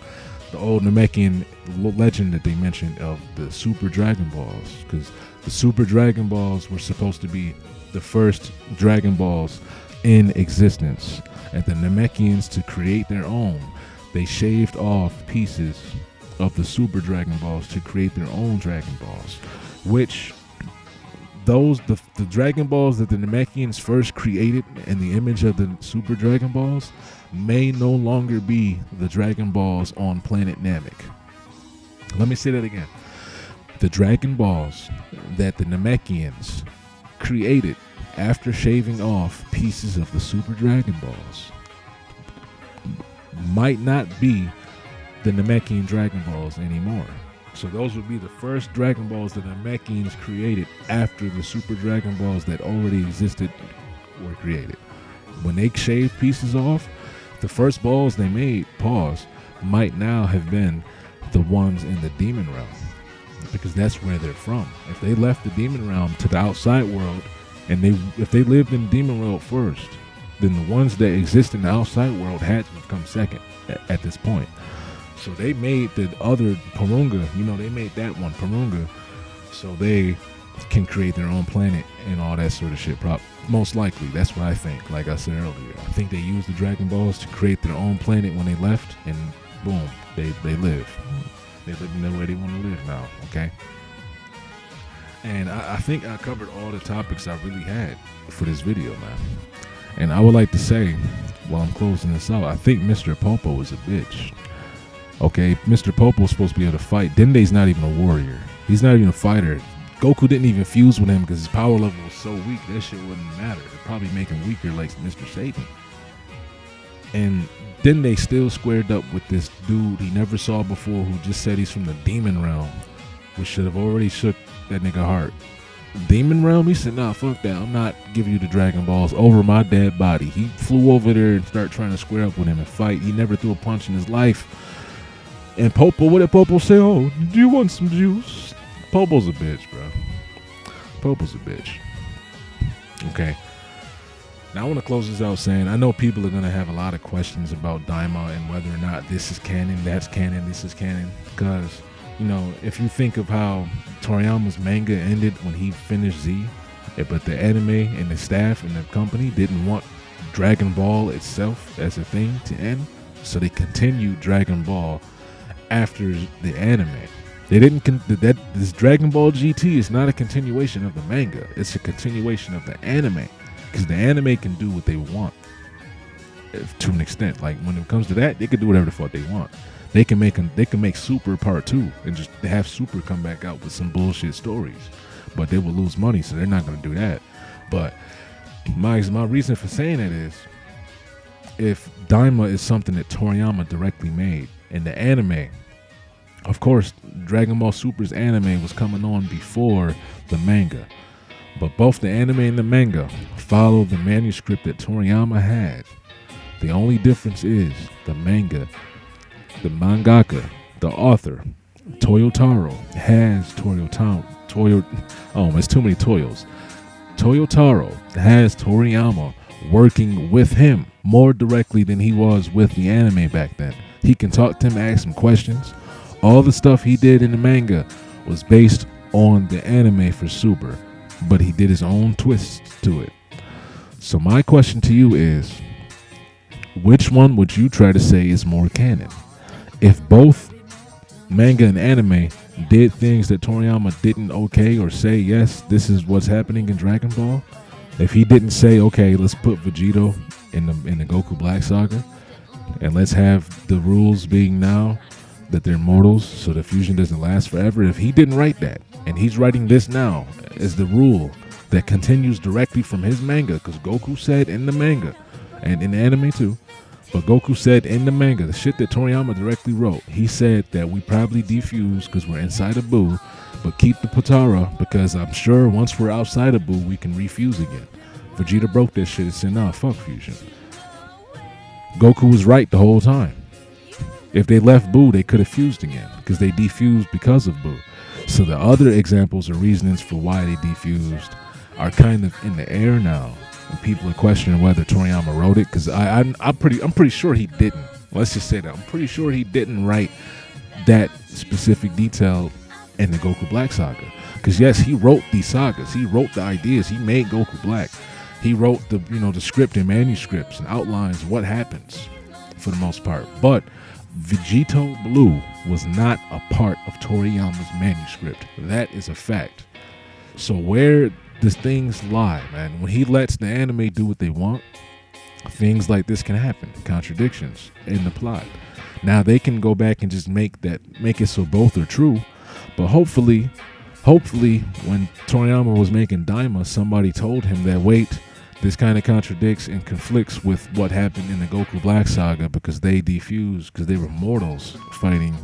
The old Namekian legend that they mentioned of the Super Dragon Balls, because the Super Dragon Balls were supposed to be the first Dragon Balls in existence. And the Namekians, to create their own, they shaved off pieces of the Super Dragon Balls to create their own Dragon Balls, which the Dragon Balls that the Namekians first created in the image of the Super Dragon Balls may no longer be the Dragon Balls on planet Namek. Let me say that again. The Dragon Balls that the Namekians created after shaving off pieces of the Super Dragon Balls might not be the Namekian Dragon Balls anymore. So those would be the first Dragon Balls that the Namekians created after the Super Dragon Balls that already existed were created. When they shaved pieces off, the first balls they made, might now have been the ones in the demon realm, because that's where they're from. If they left the demon realm to the outside world, and if they lived in the demon world first, then the ones that exist in the outside world had to come second at this point. So they made the other Porunga, they made that one Porunga, so they can create their own planet and all that sort of shit. Most likely, that's what I think. Like I said earlier, I think they used the Dragon Balls to create their own planet when they left, and boom, they live. They live in the way they want to live now. Okay. And I think I covered all the topics I really had for this video, man. And I would like to say, while I'm closing this out, I think Mr. Popo is a bitch. Okay, Mr. Popo's supposed to be able to fight. Dende's not even a warrior. He's not even a fighter. Goku didn't even fuse with him because his power level was so weak, that shit wouldn't matter. It'd probably make him weaker like Mr. Satan. And Dende still squared up with this dude he never saw before, who just said he's from the demon realm, which should have already shook that nigga heart. Demon realm? He said, nah, fuck that. I'm not giving you the Dragon Balls over my dead body. He flew over there and started trying to square up with him and fight. He never threw a punch in his life. And Popo, what did Popo say? Oh, do you want some juice? Popo's a bitch, bro. Popo's a bitch. Okay. Now I want to close this out saying I know people are going to have a lot of questions about Daima and whether or not this is canon, that's canon, this is canon. Because, you know, if you think of how Toriyama's manga ended when he finished Z, but the anime and the staff and the company didn't want Dragon Ball itself as a thing to end, so they continued Dragon Ball after the anime. They didn't this Dragon Ball GT is not a continuation of the manga. It's a continuation of the anime, because the anime can do what they want to an extent. Like when it comes to that, they can do whatever the fuck they want. They can make Super Part 2 and just have Super come back out with some bullshit stories, but they will lose money, so they're not going to do that. But my reason for saying it is, if Daima is something that Toriyama directly made, and the anime, of course, Dragon Ball Super's anime was coming on before the manga, but both the anime and the manga follow the manuscript that Toriyama had. The only difference is the manga, the mangaka, the author, Toyotaro has it's too many Toyos. Toyotaro has Toriyama working with him more directly than he was with the anime back then. He can talk to him, ask him questions. All the stuff he did in the manga was based on the anime for Super, but he did his own twist to it. So my question to you is, which one would you try to say is more canon? If both manga and anime did things that Toriyama didn't okay or say, yes, this is what's happening in Dragon Ball. If he didn't say, okay, let's put Vegito in the Goku Black Saga, and let's have the rules being now that they're mortals, so the fusion doesn't last forever. If he didn't write that, and he's writing this now as the rule that continues directly from his manga, because Goku said in the manga, and in the anime too, but Goku said in the manga, the shit that Toriyama directly wrote, he said that we probably defuse because we're inside of Buu, but keep the Potara because I'm sure once we're outside of Buu, we can refuse again. Vegeta broke that shit and said, nah, fuck fusion. Goku was right the whole time. If they left Buu, they could have fused again because they defused because of Buu. So the other examples or reasonings for why they defused are kind of in the air now. And people are questioning whether Toriyama wrote it, because I'm pretty sure he didn't. Let's just say that. I'm pretty sure he didn't write that specific detail in the Goku Black saga. Because yes, he wrote these sagas. He wrote the ideas. He made Goku Black. He wrote the script and manuscripts and outlines what happens for the most part. But Vegito Blue was not a part of Toriyama's manuscript. That is a fact. So where does things lie, man? When he lets the anime do what they want, things like this can happen. Contradictions in the plot. Now they can go back and just make it so both are true. But hopefully when Toriyama was making Daima, somebody told him that, wait, this kind of contradicts and conflicts with what happened in the Goku Black saga because they defused, because they were mortals fighting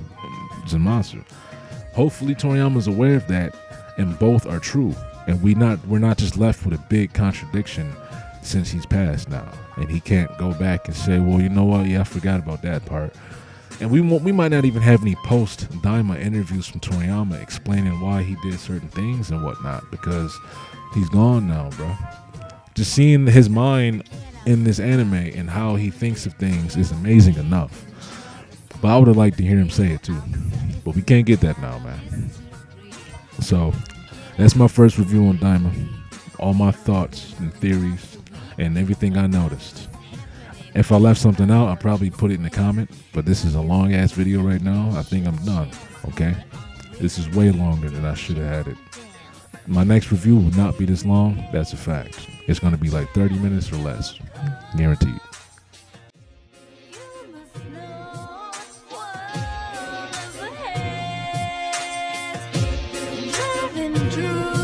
Zamasu. Hopefully Toriyama's aware of that and both are true. And we're not just left with a big contradiction since he's passed now. And he can't go back and say, well, you know what? Yeah, I forgot about that part. And we might not even have any post-Daima interviews from Toriyama explaining why he did certain things and whatnot, because he's gone now, bro. Just seeing his mind in this anime and how he thinks of things is amazing enough. But I would have liked to hear him say it too. But we can't get that now, man. So that's my first review on Daima. All my thoughts and theories and everything I noticed. If I left something out, I'll probably put it in the comment. But this is a long ass video right now. I think I'm done. Okay? This is way longer than I should have had it. My next review will not be this long. That's a fact. It's going to be like 30 minutes or less. Guaranteed. True.